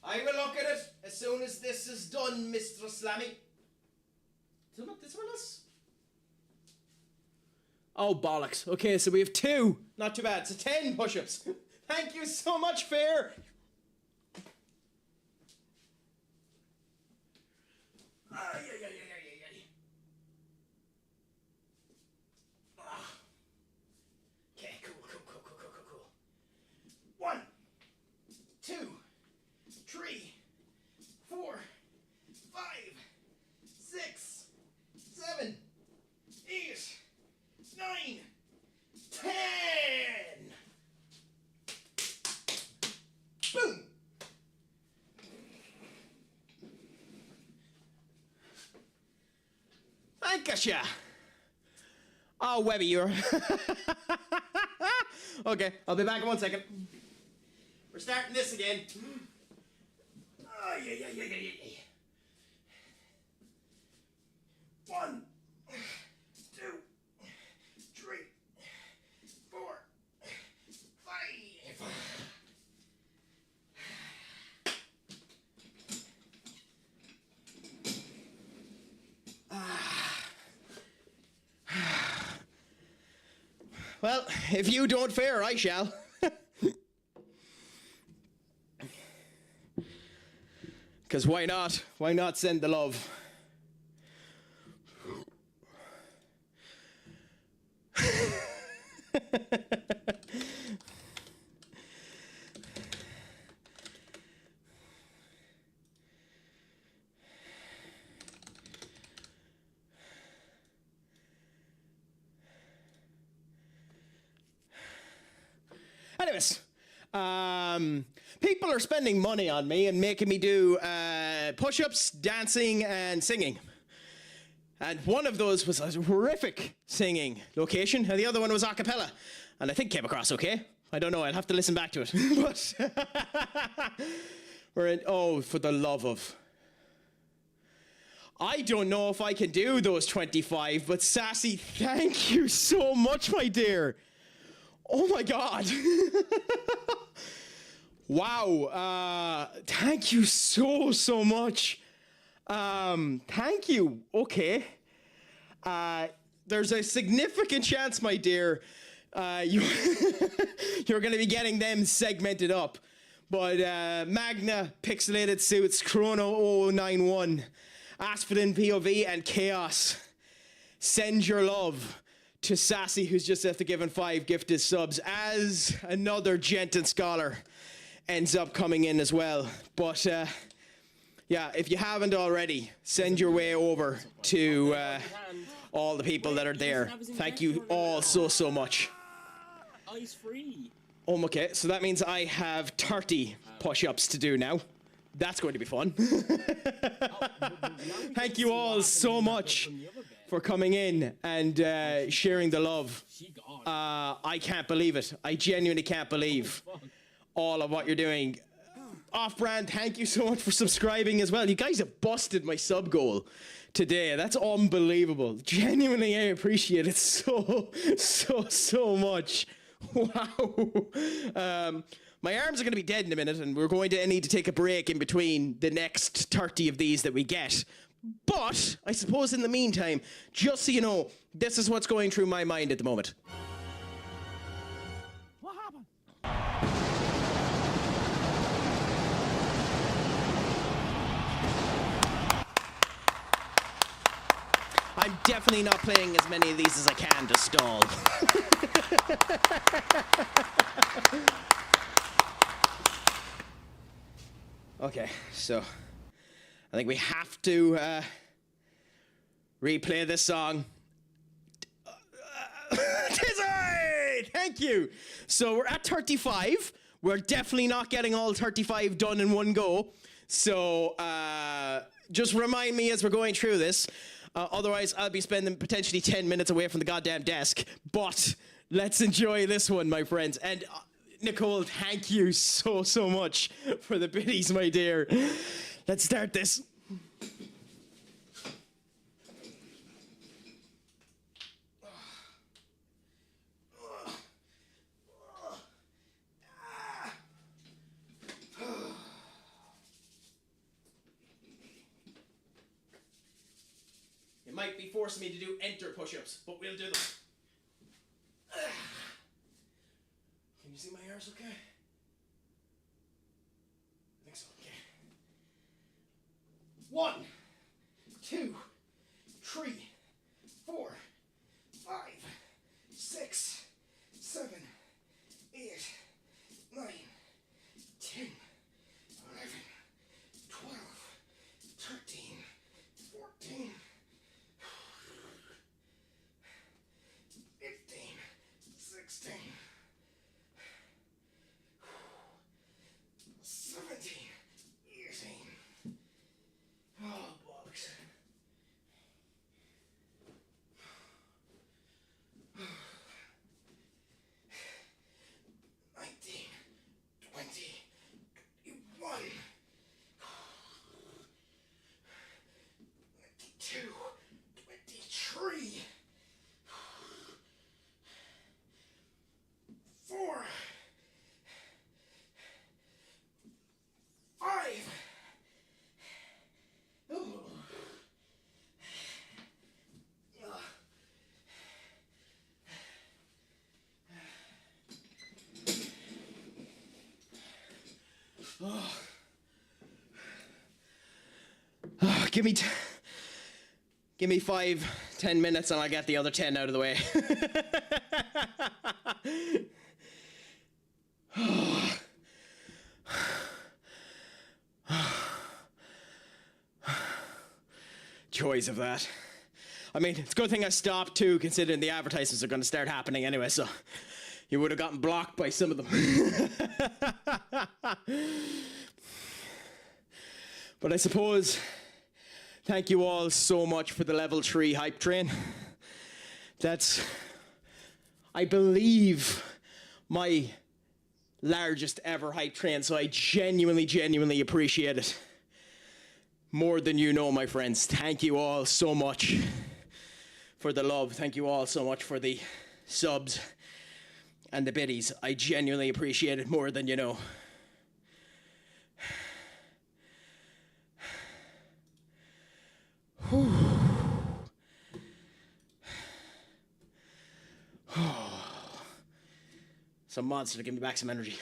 I will look at it as soon as this is done, Mistress Lammy. Is it not this one else? Oh, bollocks. Okay, so we have 2. Not too bad. So 10 push-ups. Thank you so much, Fair. Okay, cool. 1, 2, 3, 4, 5, 6, 7, 8, 9, 10. Boom. Thank you. Oh, Webby, you're... Okay, I'll be back in 1 second. We're starting this again. Oh, yeah. 1, 2, 3, 4, 5. Well, if you don't fare, I shall. Because why not? Why not send the love? Anyways, people are spending money on me and making me do push-ups, dancing, and singing. And one of those was a horrific singing location, and the other one was a cappella. And I think came across okay. I don't know, I'll have to listen back to it. But we're in, oh, for the love of... I don't know if I can do those 25, but Sassy, thank you so much, my dear. Oh my God. Wow. Thank you so much. Thank you. Okay. There's a significant chance, my dear, you're going to be getting them segmented up. But Magna, Pixelated Suits, Chrono 091, Asphodin POV, and Chaos, send your love to Sassy, who's just after giving 5 gifted subs, as another Gent and Scholar ends up coming in as well. But yeah, if you haven't already, send your way over to all the people that are there. Thank you all so much. Ice free. Okay, so that means I have 30 push-ups to do now. That's going to be fun. Thank you all so much for coming in and sharing the love. I can't believe it. I genuinely can't believe all of what you're doing. Off-brand, thank you so much for subscribing as well. You guys have busted my sub goal today. That's unbelievable. Genuinely, I appreciate it so much. Wow. My arms are going to be dead in a minute, and we're going to need to take a break in between the next 30 of these that we get. But I suppose in the meantime, just so you know, this is what's going through my mind at the moment. What happened? I'm definitely not playing as many of these as I can to stall. Okay, so I think we have to replay this song. Tizzy! Thank you. So we're at 35. We're definitely not getting all 35 done in one go. So just remind me as we're going through this. Otherwise, I'll be spending potentially 10 minutes away from the goddamn desk. But let's enjoy this one, my friends. And Nicole, thank you so much for the biddies, my dear. Let's start this. It might be forcing me to do enter push-ups, but we'll do them. Can you see my ears okay? I think so, okay. 1, 2, 3, 4, 5, 6, 7, 8, 9, 10, 11, 12, 13, 14, 15, 16, 17, 18. Oh, bollocks. 19, 20, 21, 22, 23, 4, 5. Give me 5-10 minutes and I'll get the other 10 out of the way. Joys of that. I mean, it's a good thing I stopped too, considering the advertisements are going to start happening anyway, so you would have gotten blocked by some of them. But I suppose, thank you all so much for the level 3 hype train. That's, I believe, my largest ever hype train, so I genuinely appreciate it. More than you know, my friends. Thank you all so much for the love. Thank you all so much for the subs and the biddies. I genuinely appreciate it more than you know. Some monster to give me back some energy.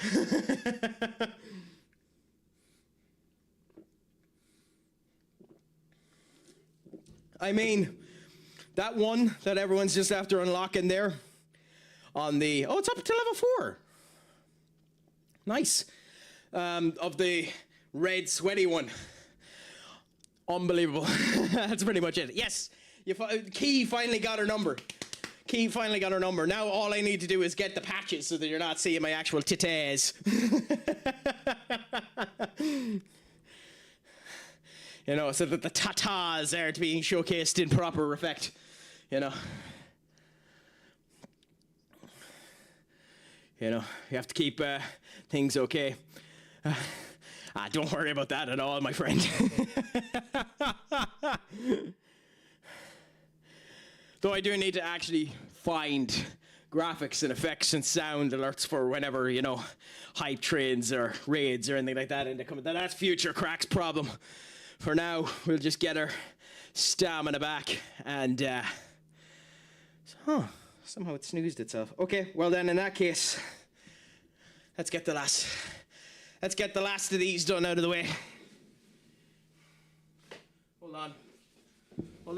I mean, that one that everyone's just after unlocking there on the... Oh, it's up to level 4. Nice. Of the red sweaty one. Unbelievable. That's pretty much it. Yes, Key finally got her number. Key finally got her number. Now all I need to do is get the patches so that you're not seeing my actual titties. You know, so that the tatas aren't being showcased in proper effect. You know. You know, you have to keep things okay. Don't worry about that at all, my friend. Though I do need to actually find graphics and effects and sound alerts for whenever, you know, hype trains or raids or anything like that into coming. That's future Crack's problem. For now, we'll just get our stamina back and, somehow it snoozed itself. Okay, well then in that case, let's get the last of these done out of the way. Hold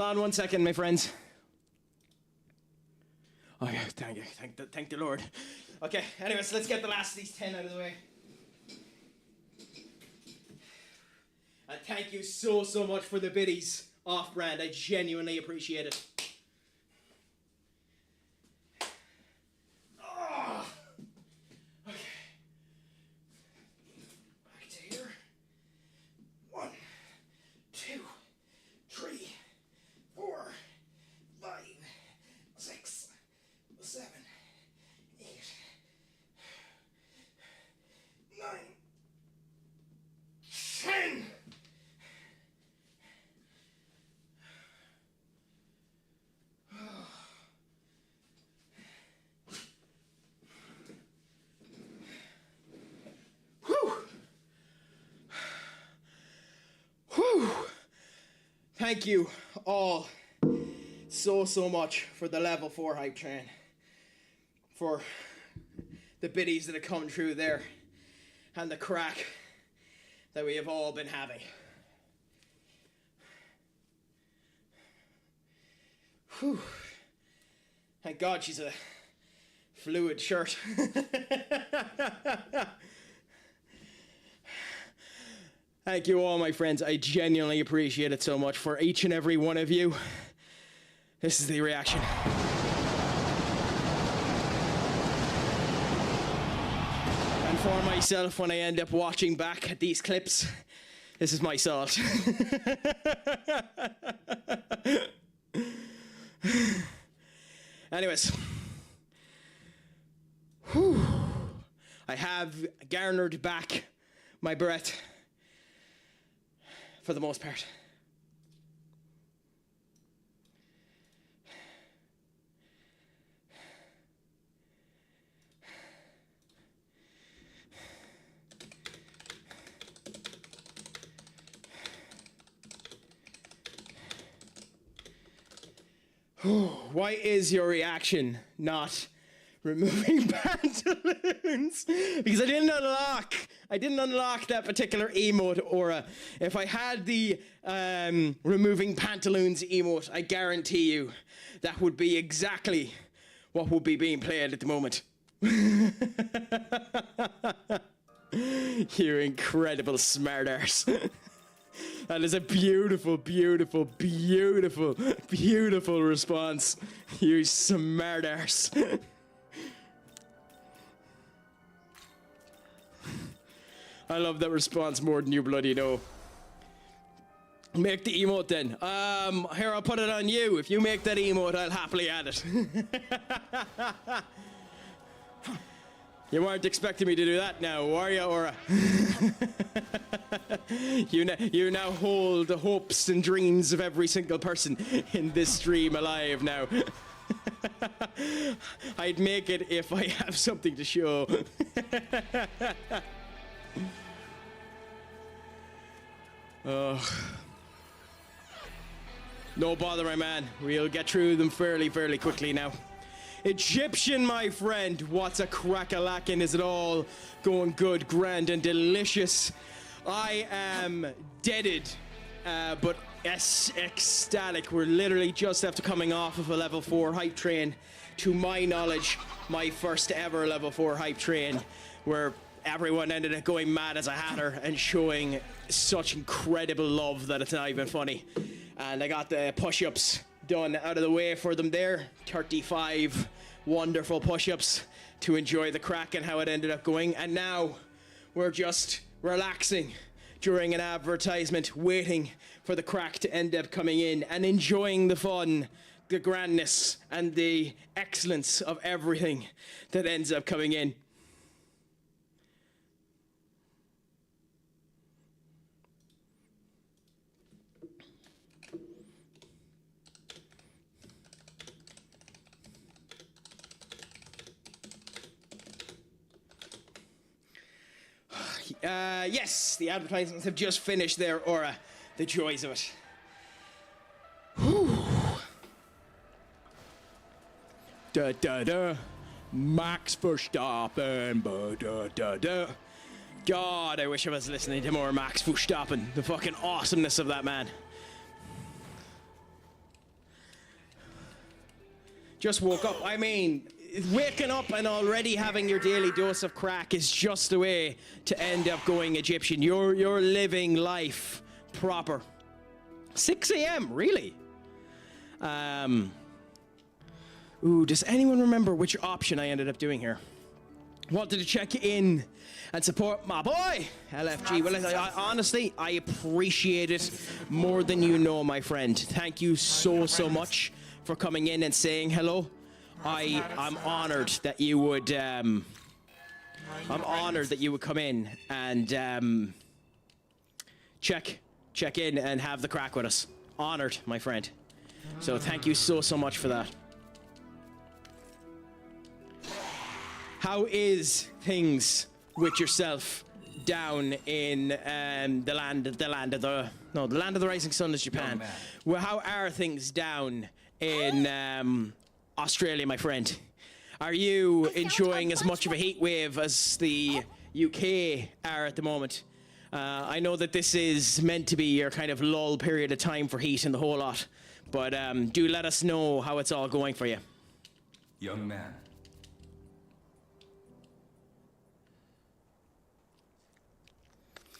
on 1 second, my friends. Oh yeah, thank you, thank the Lord. Okay, anyways, let's get the last of these 10 out of the way. And thank you so much for the biddies off-brand. I genuinely appreciate it. Oh. Okay. Back to here. 1, 2, 3, 4, 5, 6, 7, 8, 9, 10. Whew. Whew. Thank you all so much for the level 4 hype train. For the biddies that have come through there. And the crack that we have all been having. Whew. Thank God she's a fluid shirt. Thank you all, my friends. I genuinely appreciate it so much. For each and every one of you, this is the reaction. And for myself, when I end up watching back at these clips, this is my salt. Anyways. Whew. I have garnered back my breath. For the most part. Why is your reaction not removing pantaloons? Because I didn't unlock that particular emote aura. If I had the removing pantaloons emote, I guarantee you that would be exactly what would be being played at the moment. You incredible smartass. That is a beautiful response. You smartass. I love that response more than you bloody know. Make the emote then. Here, I'll put it on you. If you make that emote, I'll happily add it. You weren't expecting me to do that now, were you, Aura? You now hold the hopes and dreams of every single person in this stream alive now. I'd make it if I have something to show. No bother, my man. We'll get through them fairly quickly now. Egyptian, my friend, what's a crack-a-lackin'? Is it all going good, grand, and delicious? I am deaded, but ecstatic. We're literally just after coming off of a level 4 hype train. To my knowledge, my first ever level 4 hype train, where everyone ended up going mad as a hatter and showing such incredible love that it's not even funny. And I got the push-ups done out of the way for them there. 35 wonderful push-ups to enjoy the crack and how it ended up going. And now we're just relaxing during an advertisement, waiting for the crack to end up coming in and enjoying the fun, the grandness, and the excellence of everything that ends up coming in. Yes, the advertisements have just finished their aura. The joys of it. Whew. Da da da. Max Verstappen. Ba da da da. God, I wish I was listening to more Max Verstappen. The fucking awesomeness of that man. Just woke up. I mean, waking up and already having your daily dose of crack is just the way to end up going Egyptian. You're living life proper. 6 a.m. Really? Ooh, does anyone remember which option I ended up doing here? Wanted to check in and support my boy, LFG. Well, honestly, I appreciate it more than you know, my friend. Thank you so much for coming in and saying hello. I'm honored that you would, I'm honored that you would come in and, check in and have the crack with us. Honored, my friend. So thank you so much for that. How is things with yourself down in the land of the rising sun is Japan? Well, how are things down in Australia, my friend? Are you enjoying as much of a heat wave as the UK are at the moment? I know that this is meant to be your kind of lull period of time for heat and the whole lot, but do let us know how it's all going for you. Young man.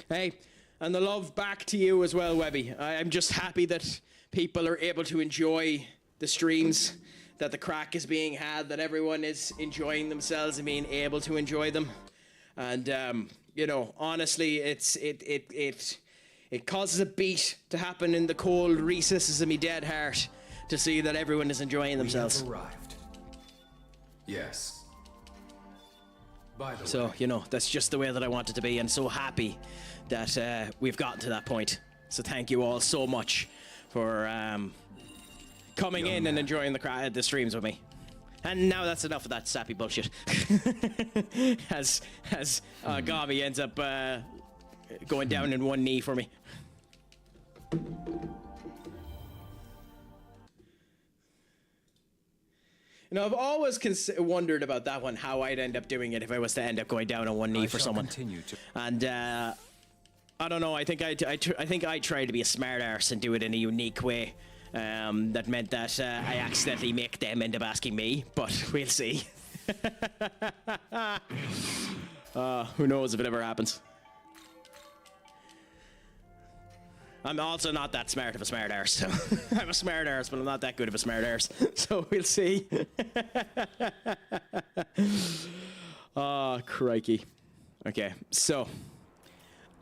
Hey, and the love back to you as well, Webby. I'm just happy that people are able to enjoy the streams, that the crack is being had, that everyone is enjoying themselves and being able to enjoy them. And, you know, honestly, it causes a beat to happen in the cold recesses of me dead heart to see that everyone is enjoying themselves. We have arrived. Yes. By the So, way, you know, that's just the way that I want it to be, and so happy that we've gotten to that point. So thank you all so much for coming in and enjoying the streams with me. And now that's enough of that sappy bullshit. as Gabi ends up going down in one knee for me. You know, I've always wondered about that one, how I'd end up doing it if I was to end up going down on one knee for someone. And I don't know. I think I tried to be a smart arse and do it in a unique way. That meant that I accidentally make them end up asking me, but we'll see. Who knows if it ever happens. I'm also not that smart of a smart arse. So I'm a smart arse, but I'm not that good of a smart arse. So we'll see. Oh, crikey. Okay, so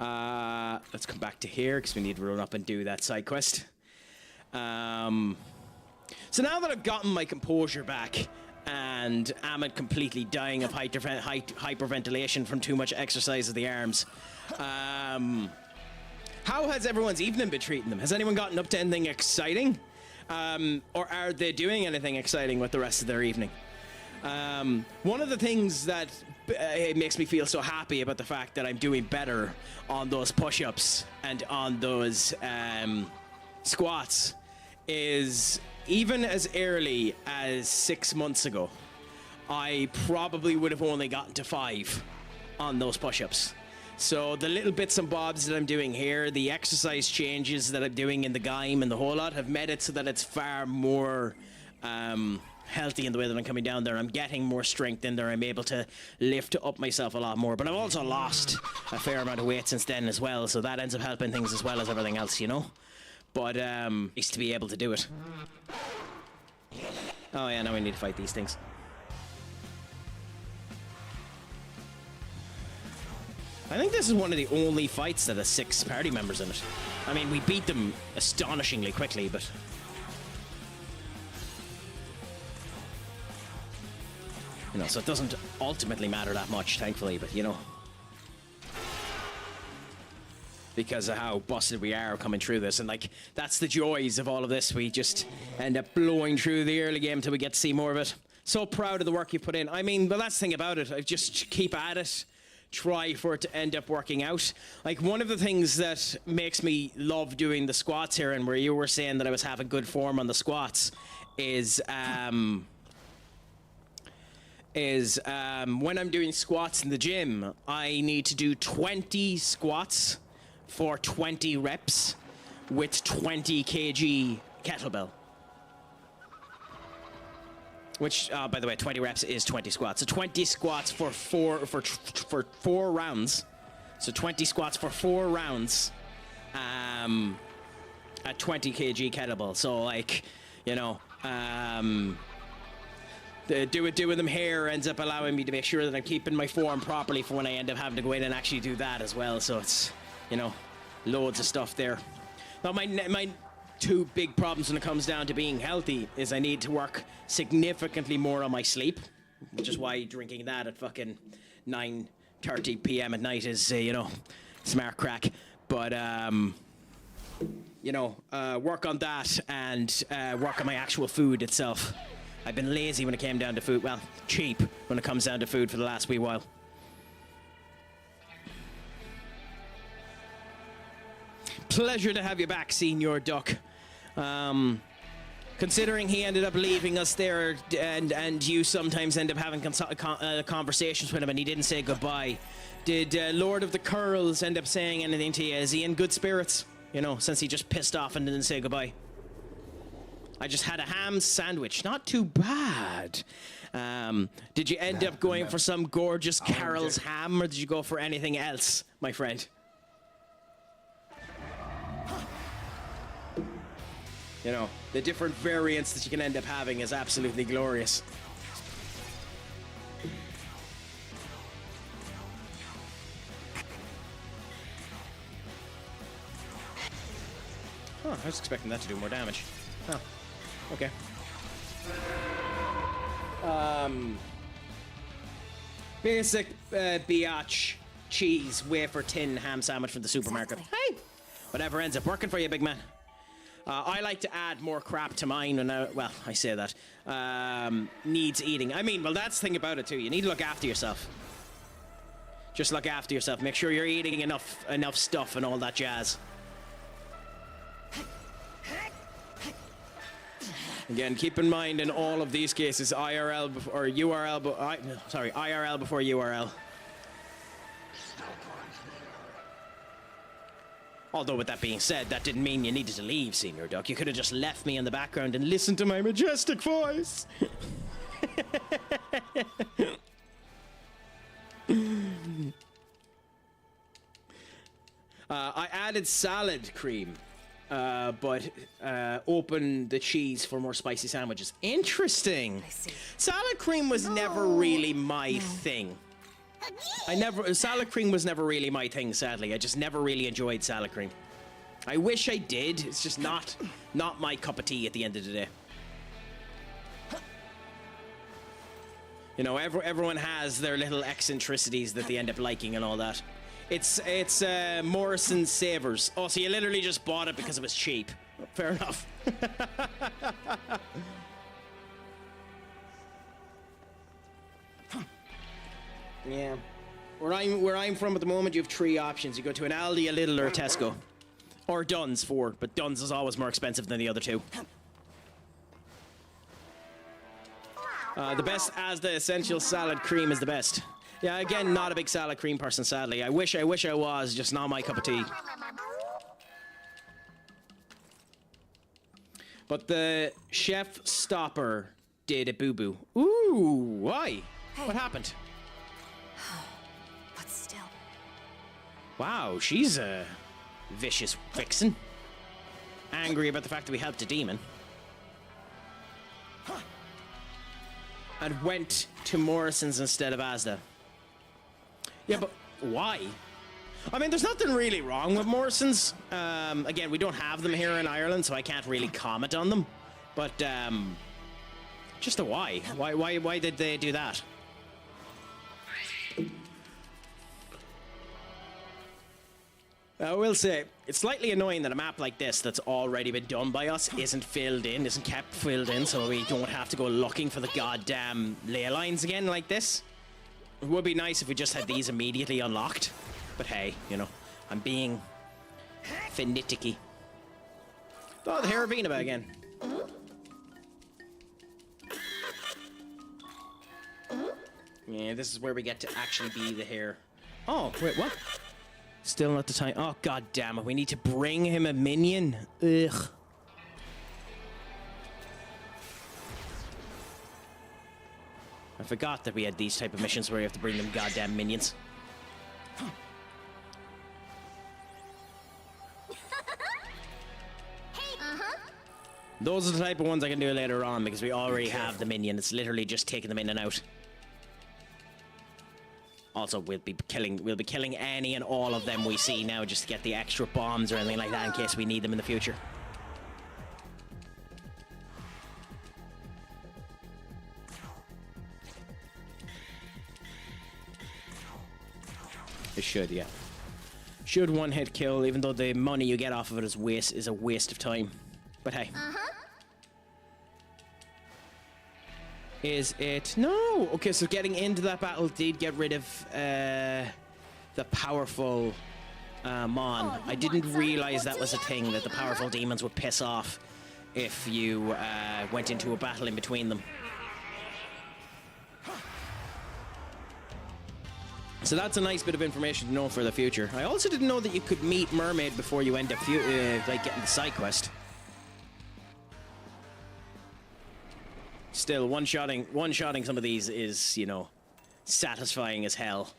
let's come back to here because we need to run up and do that side quest. So now that I've gotten my composure back and Amit completely dying of hyperventilation from too much exercise of the arms, how has everyone's evening been treating them? Has anyone gotten up to anything exciting? Or are they doing anything exciting with the rest of their evening? One of the things that it makes me feel so happy about the fact that I'm doing better on those push-ups and on those squats is even as early as 6 months ago, I probably would have only gotten to 5 on those push-ups. So the little bits and bobs that I'm doing here, the exercise changes that I'm doing in the game and the whole lot have made it so that it's far more healthy in the way that I'm coming down there. I'm getting more strength in there. I'm able to lift up myself a lot more. But I've also lost a fair amount of weight since then as well, so that ends up helping things as well as everything else, you know? But nice to be able to do it. Oh yeah, now we need to fight these things. I think this is one of the only fights that has 6 party members in it. I mean, we beat them astonishingly quickly, but... You know, so it doesn't ultimately matter that much, thankfully, but you know... Because of how busted we are coming through this, and like, that's the joys of all of this. We just end up blowing through the early game till we get to see more of it. So proud of the work you put in. I mean, the last thing about it, I just keep at it. Try for it to end up working out. Like, one of the things that makes me love doing the squats here, and where you were saying that I was having good form on the squats, is when I'm doing squats in the gym, I need to do 20 squats for 20 reps with 20 kg kettlebell. Which, by the way, 20 reps is 20 squats. So 20 squats for four rounds. So 20 squats for 4 rounds. a 20 kg kettlebell. So like, you know, doing them here ends up allowing me to make sure that I'm keeping my form properly for when I end up having to go in and actually do that as well. So it's, you know, loads of stuff there. Now my two big problems when it comes down to being healthy is I need to work significantly more on my sleep, which is why drinking that at fucking 9:30 p.m. at night is, you know, smart crack. But, you know, work on that and work on my actual food itself. I've been lazy when it came down to food. Well, cheap when it comes down to food for the last wee while. Pleasure to have you back, Senior Duck. Considering he ended up leaving us there, and you sometimes end up having conversations with him, and he didn't say goodbye. Did Lord of the Curls end up saying anything to you? Is he in good spirits? You know, since he just pissed off and didn't say goodbye. I just had a ham sandwich. Not too bad. Did you end up going for some gorgeous Carol's ham, or did you go for anything else, my friend? You know, the different variants that you can end up having is absolutely glorious. Oh, I was expecting that to do more damage. Oh, okay. Basic biatch cheese wafer tin ham sandwich from the supermarket. Hey! Whatever ends up working for you, big man. I like to add more crap to mine when well, I say that. Needs eating. I mean, well, that's the thing about it too. You need to look after yourself. Just look after yourself. Make sure you're eating enough stuff and all that jazz. Again, keep in mind in all of these cases, IRL or URL, IRL before URL. Although with that being said, that didn't mean you needed to leave, Senior Duck. You could have just left me in the background and listened to my majestic voice. I added salad cream, but opened the cheese for more spicy sandwiches. Interesting. I see. Salad cream was never really my thing. Salad cream was never really my thing, sadly. I just never really enjoyed salad cream. I wish I did. It's just not my cup of tea at the end of the day. You know, everyone has their little eccentricities that they end up liking and all that. It's Morrison Savers. Oh, so you literally just bought it because it was cheap. Fair enough. Yeah. Where I'm from at the moment, you have 3 options. You go to an Aldi, a Lidl, or a Tesco. Or Dunn's 4, but Dunn's is always more expensive than the other 2. The best Asda Essential Salad Cream is the best. Yeah, again, not a big salad cream person, sadly. I wish I was, just not my cup of tea. But the chef stopper did a boo-boo. Ooh, why? Hey. What happened? But still. Wow, she's a vicious vixen. Angry about the fact that we helped a demon. And went to Morrison's instead of Asda. Yeah, but why? I mean, there's nothing really wrong with Morrison's. Again, we don't have them here in Ireland, so I can't really comment on them. But, just a why. Why did they do that? I will say, it's slightly annoying that a map like this that's already been done by us isn't kept filled in, so we don't have to go looking for the goddamn ley lines again like this. It would be nice if we just had these immediately unlocked. But hey, you know, I'm being finicky. Oh, the Haravina again. Yeah, this is where we get to actually be the hare. Oh, wait, what? Still not the time. Oh, god damn it. We need to bring him a minion. Ugh. I forgot that we had these type of missions where you have to bring them goddamn minions. Those are the type of ones I can do later on because we already have the minion. It's literally just taking them in and out. Also, we'll be killing any and all of them we see now just to get the extra bombs or anything like that in case we need them in the future. It should, yeah. Should one-hit kill, even though the money you get off of it is a waste of time. But hey. Is it? No! Okay, so getting into that battle did get rid of the powerful Mon. I didn't realize that was a thing, that the powerful demons would piss off if you went into a battle in between them. So that's a nice bit of information to know for the future. I also didn't know that you could meet Mermaid before you end up like getting the side quest. Still, one-shotting some of these is, you know, satisfying as hell.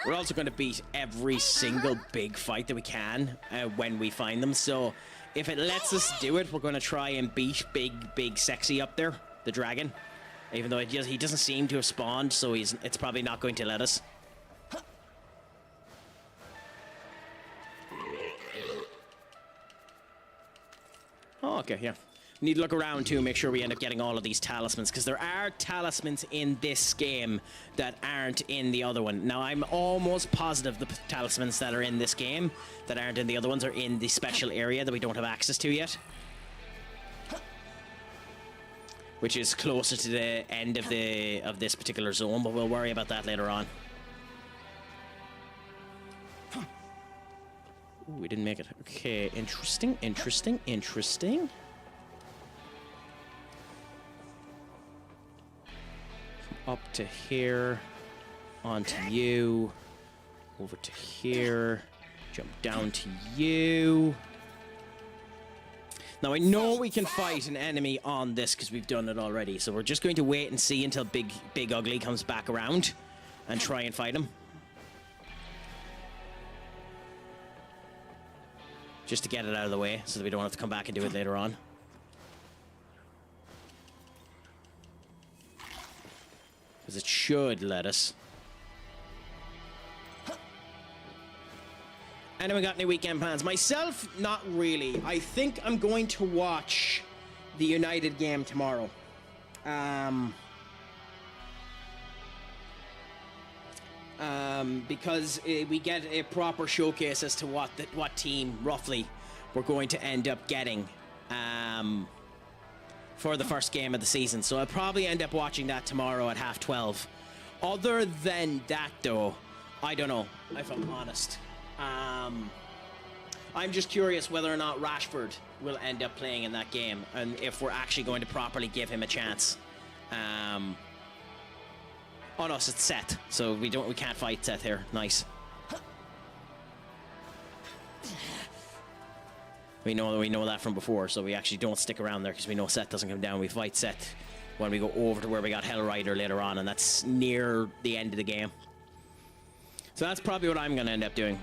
We're also going to beat every single big fight that we can when we find them. So if it lets us do it, we're going to try and beat Big Sexy up there, the dragon. Even though he doesn't seem to have spawned, so it's probably not going to let us. Oh, okay, yeah. Need to look around too, make sure we end up getting all of these talismans, because there are talismans in this game that aren't in the other one. Now, I'm almost positive the talismans that are in this game that aren't in the other ones are in the special area that we don't have access to yet. Which is closer to the end of this particular zone, but we'll worry about that later on. Ooh, we didn't make it. Okay, interesting. Come up to here. Onto you. Over to here. Jump down to you. Now, I know we can fight an enemy on this because we've done it already, so we're just going to wait and see until Big Ugly comes back around and try and fight him. Just to get it out of the way, so that we don't have to come back and do it later on. Because it should let us. Anyone got any weekend plans? Myself, not really. I think I'm going to watch the United game tomorrow. Because we get a proper showcase as to what team roughly we're going to end up getting for the first game of the season. So I'll probably end up watching that tomorrow at 12:30. Other than that, though, I don't know, if I'm honest. I'm just curious whether or not Rashford will end up playing in that game, and if we're actually going to properly give him a chance. Oh no, so it's Seth, so we can't fight Seth here. Nice. We know that from before, so we actually don't stick around there because we know Seth doesn't come down. We fight Seth when we go over to where we got Hellrider later on, and that's near the end of the game. So that's probably what I'm going to end up doing.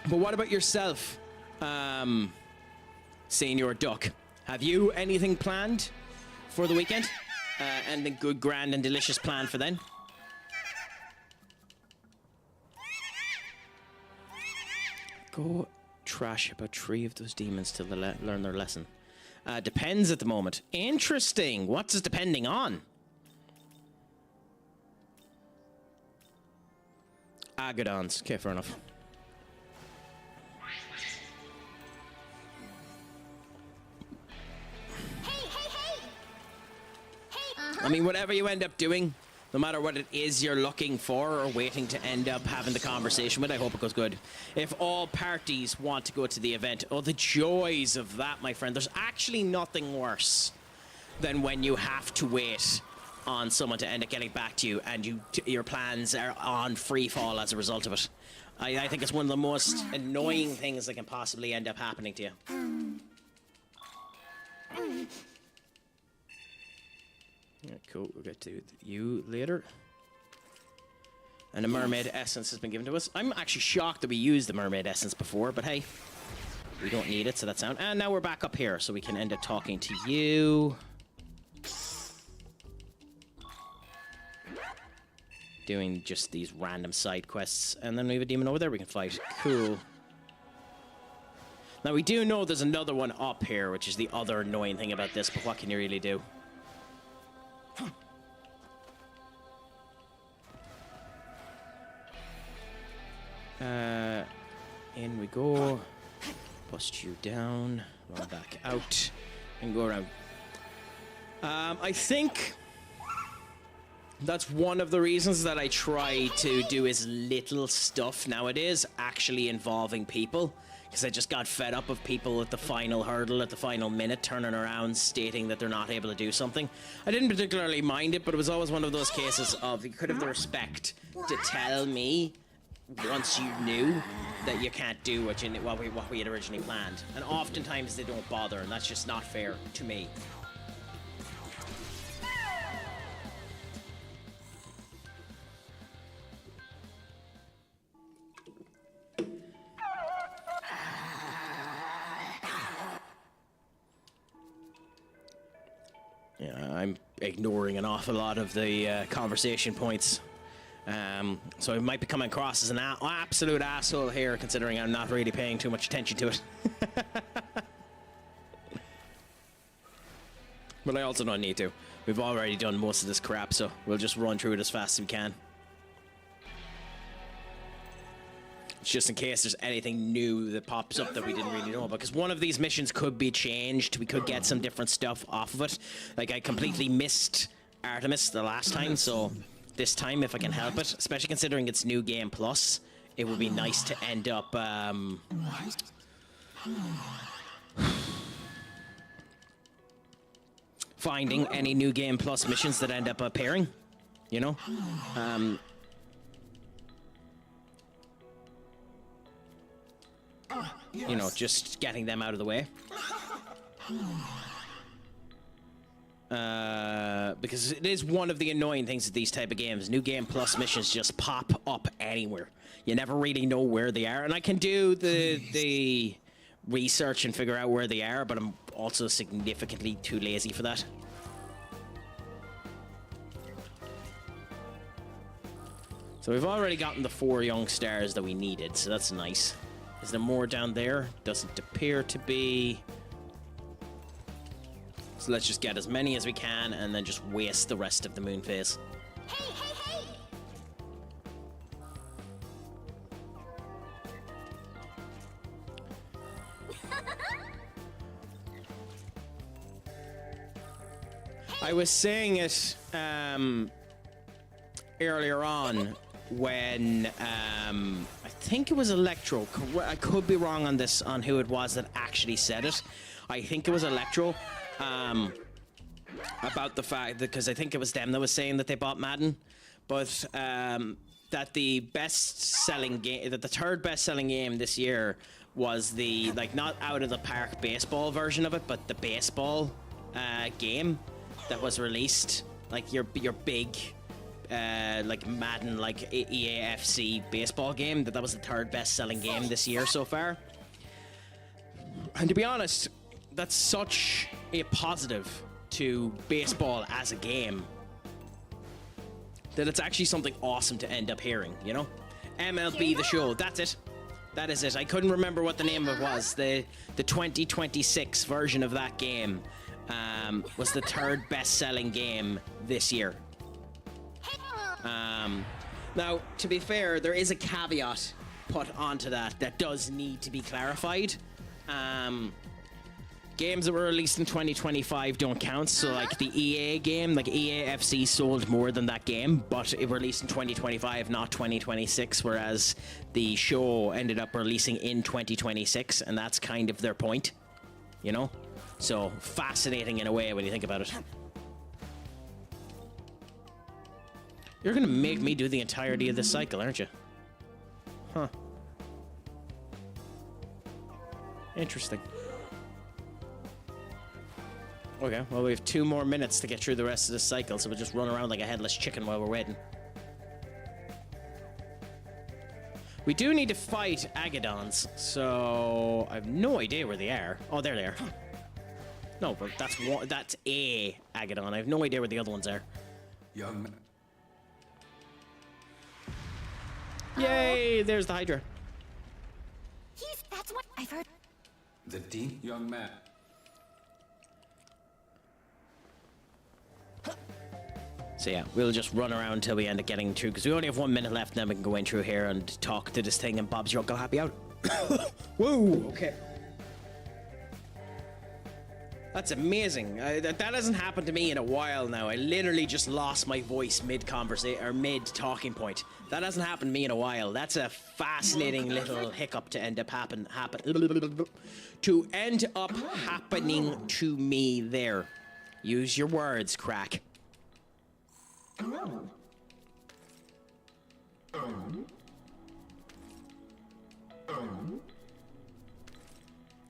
But what about yourself, Senior Duck? Have you anything planned for the weekend? Anything good, grand, and delicious planned for then? Go trash about 3 of those demons till they learn their lesson. Depends at the moment. Interesting. What's it depending on? Agadons. Okay, fair enough. I mean, whatever you end up doing, no matter what it is you're looking for or waiting to end up having the conversation with, I hope it goes good. If all parties want to go to the event, oh, the joys of that, my friend. There's actually nothing worse than when you have to wait on someone to end up getting back to you and your plans are on free fall as a result of it. I think it's one of the most annoying things that can possibly end up happening to you. Yeah, cool, we'll get to you later. And the mermaid essence has been given to us. I'm actually shocked that we used the mermaid essence before, but hey, we don't need it, so that's out. And now we're back up here, so we can end up talking to you. Doing just these random side quests. And then we have a demon over there we can fight. Cool. Now, we do know there's another one up here, which is the other annoying thing about this, but what can you really do? In we go. Bust you down. Run back out. And go around. I think that's one of the reasons that I try to do as little stuff nowadays actually involving people. Because I just got fed up of people at the final hurdle, at the final minute, turning around, stating that they're not able to do something. I didn't particularly mind it, but it was always one of those cases of you could have the respect to tell me once you knew that you can't do what we had originally planned. And oftentimes they don't bother, and that's just not fair to me. Yeah, I'm ignoring an awful lot of the conversation points. So I might be coming across as an absolute asshole here, considering I'm not really paying too much attention to it. But I also don't need to. We've already done most of this crap, so we'll just run through it as fast as we can. It's just in case there's anything new that pops up that we didn't really know about. Because one of these missions could be changed. We could get some different stuff off of it. Like, I completely missed Artemis the last time, so this time, if I can help it, especially considering it's New Game Plus, it would be nice to end up finding any New Game Plus missions that end up appearing, you know? You know, just getting them out of the way. Because it is one of the annoying things with these type of games. New Game Plus missions just pop up anywhere. You never really know where they are. And I can do the research and figure out where they are, but I'm also significantly too lazy for that. So we've already gotten the 4 young stars that we needed, so that's nice. Is there more down there? Doesn't appear to be. So let's just get as many as we can and then just waste the rest of the moon phase. Hey, hey, hey! I was saying it earlier on when I think it was Electro. I could be wrong on this, on who it was that actually said it. I think it was Electro. About the fact that, because I think it was them that was saying that they bought Madden, but that the best-selling game, that the third best-selling game this year was the, like, not out of the park baseball version of it, but the baseball game that was released, like your big like Madden, like EAFC baseball game, that was the third best-selling game this year so far. And to be honest, that's such a positive to baseball as a game that it's actually something awesome to end up hearing, you know? MLB The Show, that's it. That is it. I couldn't remember what the name of it was. The 2026 version of that game was the third best-selling game this year. Now, to be fair, there is a caveat put onto that does need to be clarified. Games that were released in 2025 don't count, so like the EA game, like EAFC sold more than that game, but it released in 2025, not 2026, whereas the show ended up releasing in 2026, and that's kind of their point, you know? So, fascinating in a way when you think about it. You're gonna make me do the entirety of this cycle, aren't you? Huh. Interesting. Okay, well, we have 2 more minutes to get through the rest of this cycle, so we'll just run around like a headless chicken while we're waiting. We do need to fight Agadons, so I have no idea where they are. Oh, there they are. No, but that's one. That's a Agadon. I have no idea where the other ones are. Young man. Yay! There's the Hydra. That's what I've heard. The dean? Young man. So yeah, we'll just run around until we end up getting through, because we only have 1 minute left, and then we can go in through here and talk to this thing, and Bob's your uncle happy out. Whoa, okay. That's amazing. That hasn't happened to me in a while now. I literally just lost my voice mid-conversation, or mid-talking point. That hasn't happened to me in a while. That's a fascinating little hiccup to end up happening to me there. Use your words, Craic.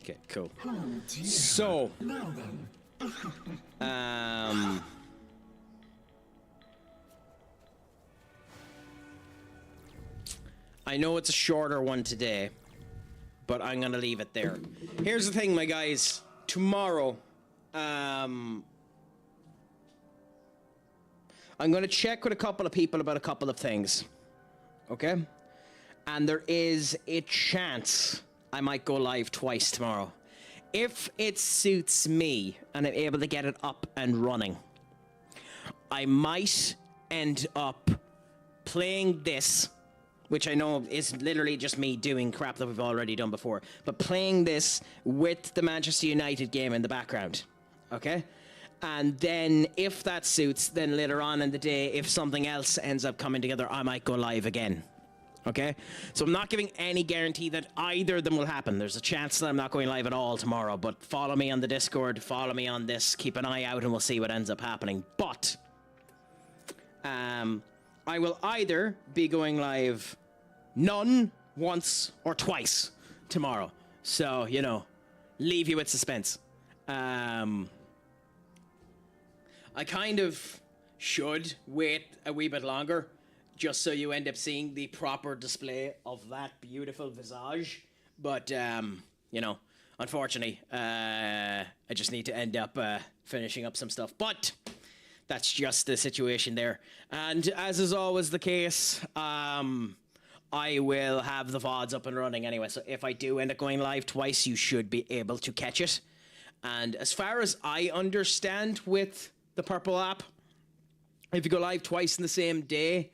Okay, cool. So, I know it's a shorter one today, but I'm gonna leave it there. Here's the thing, my guys. Tomorrow, I'm gonna check with a couple of people about a couple of things. Okay? And there is a chance I might go live twice tomorrow. If it suits me and I'm able to get it up and running, I might end up playing this, which I know is literally just me doing crap that we've already done before, but playing this with the Manchester United game in the background, okay? And then if that suits, then later on in the day, if something else ends up coming together, I might go live again. Okay? So I'm not giving any guarantee that either of them will happen. There's a chance that I'm not going live at all tomorrow, but follow me on the Discord, follow me on this, keep an eye out, and we'll see what ends up happening. But I will either be going live none, once, or twice tomorrow. So, you know, leave you with suspense. I kind of should wait a wee bit longer, just so you end up seeing the proper display of that beautiful visage. But, you know, unfortunately, I just need to end up finishing up some stuff. But that's just the situation there. And as is always the case, I will have the VODs up and running anyway. So if I do end up going live twice, you should be able to catch it. And as far as I understand with the Purple app, if you go live twice in the same day,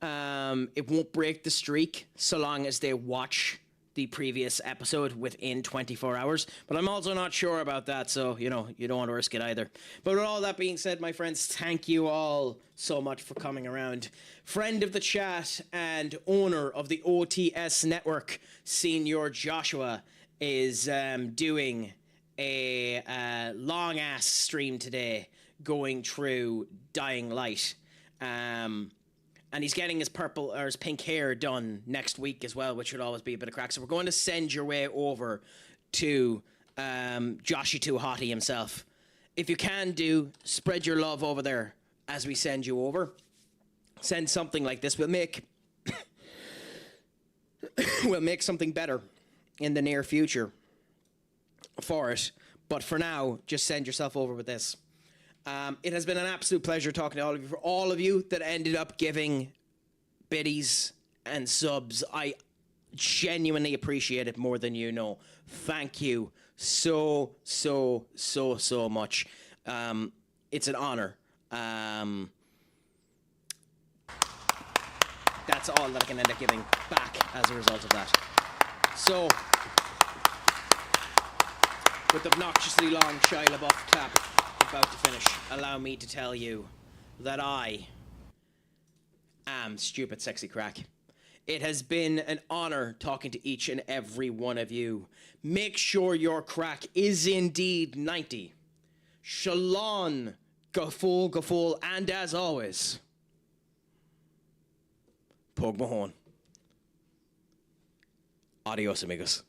it won't break the streak so long as they watch the previous episode within 24 hours. But I'm also not sure about that, so, you know, you don't want to risk it either. But with all that being said, my friends, thank you all so much for coming around. Friend of the chat and owner of the OTS network, Senior Joshua, is doing a long-ass stream today going through Dying Light. And he's getting his purple or his pink hair done next week as well, which would always be a bit of crack. So we're going to send your way over to Joshy Too Hottie himself. If you can spread your love over there as we send you over. Send something like this. We'll make something better in the near future for it. But for now, just send yourself over with this. It has been an absolute pleasure talking to all of you. For all of you that ended up giving biddies and subs, I genuinely appreciate it more than you know. Thank you so much. It's an honor. That's all that I can end up giving back as a result of that. So, with the obnoxiously long Shia LaBeouf clap about to finish, allow me to tell you that I am Stupid Sexy Craic. It has been an honor talking to each and every one of you. Make sure your Craic is indeed 90. Shalom, Gafol, and as always, Pog Mahone. Adios, amigos.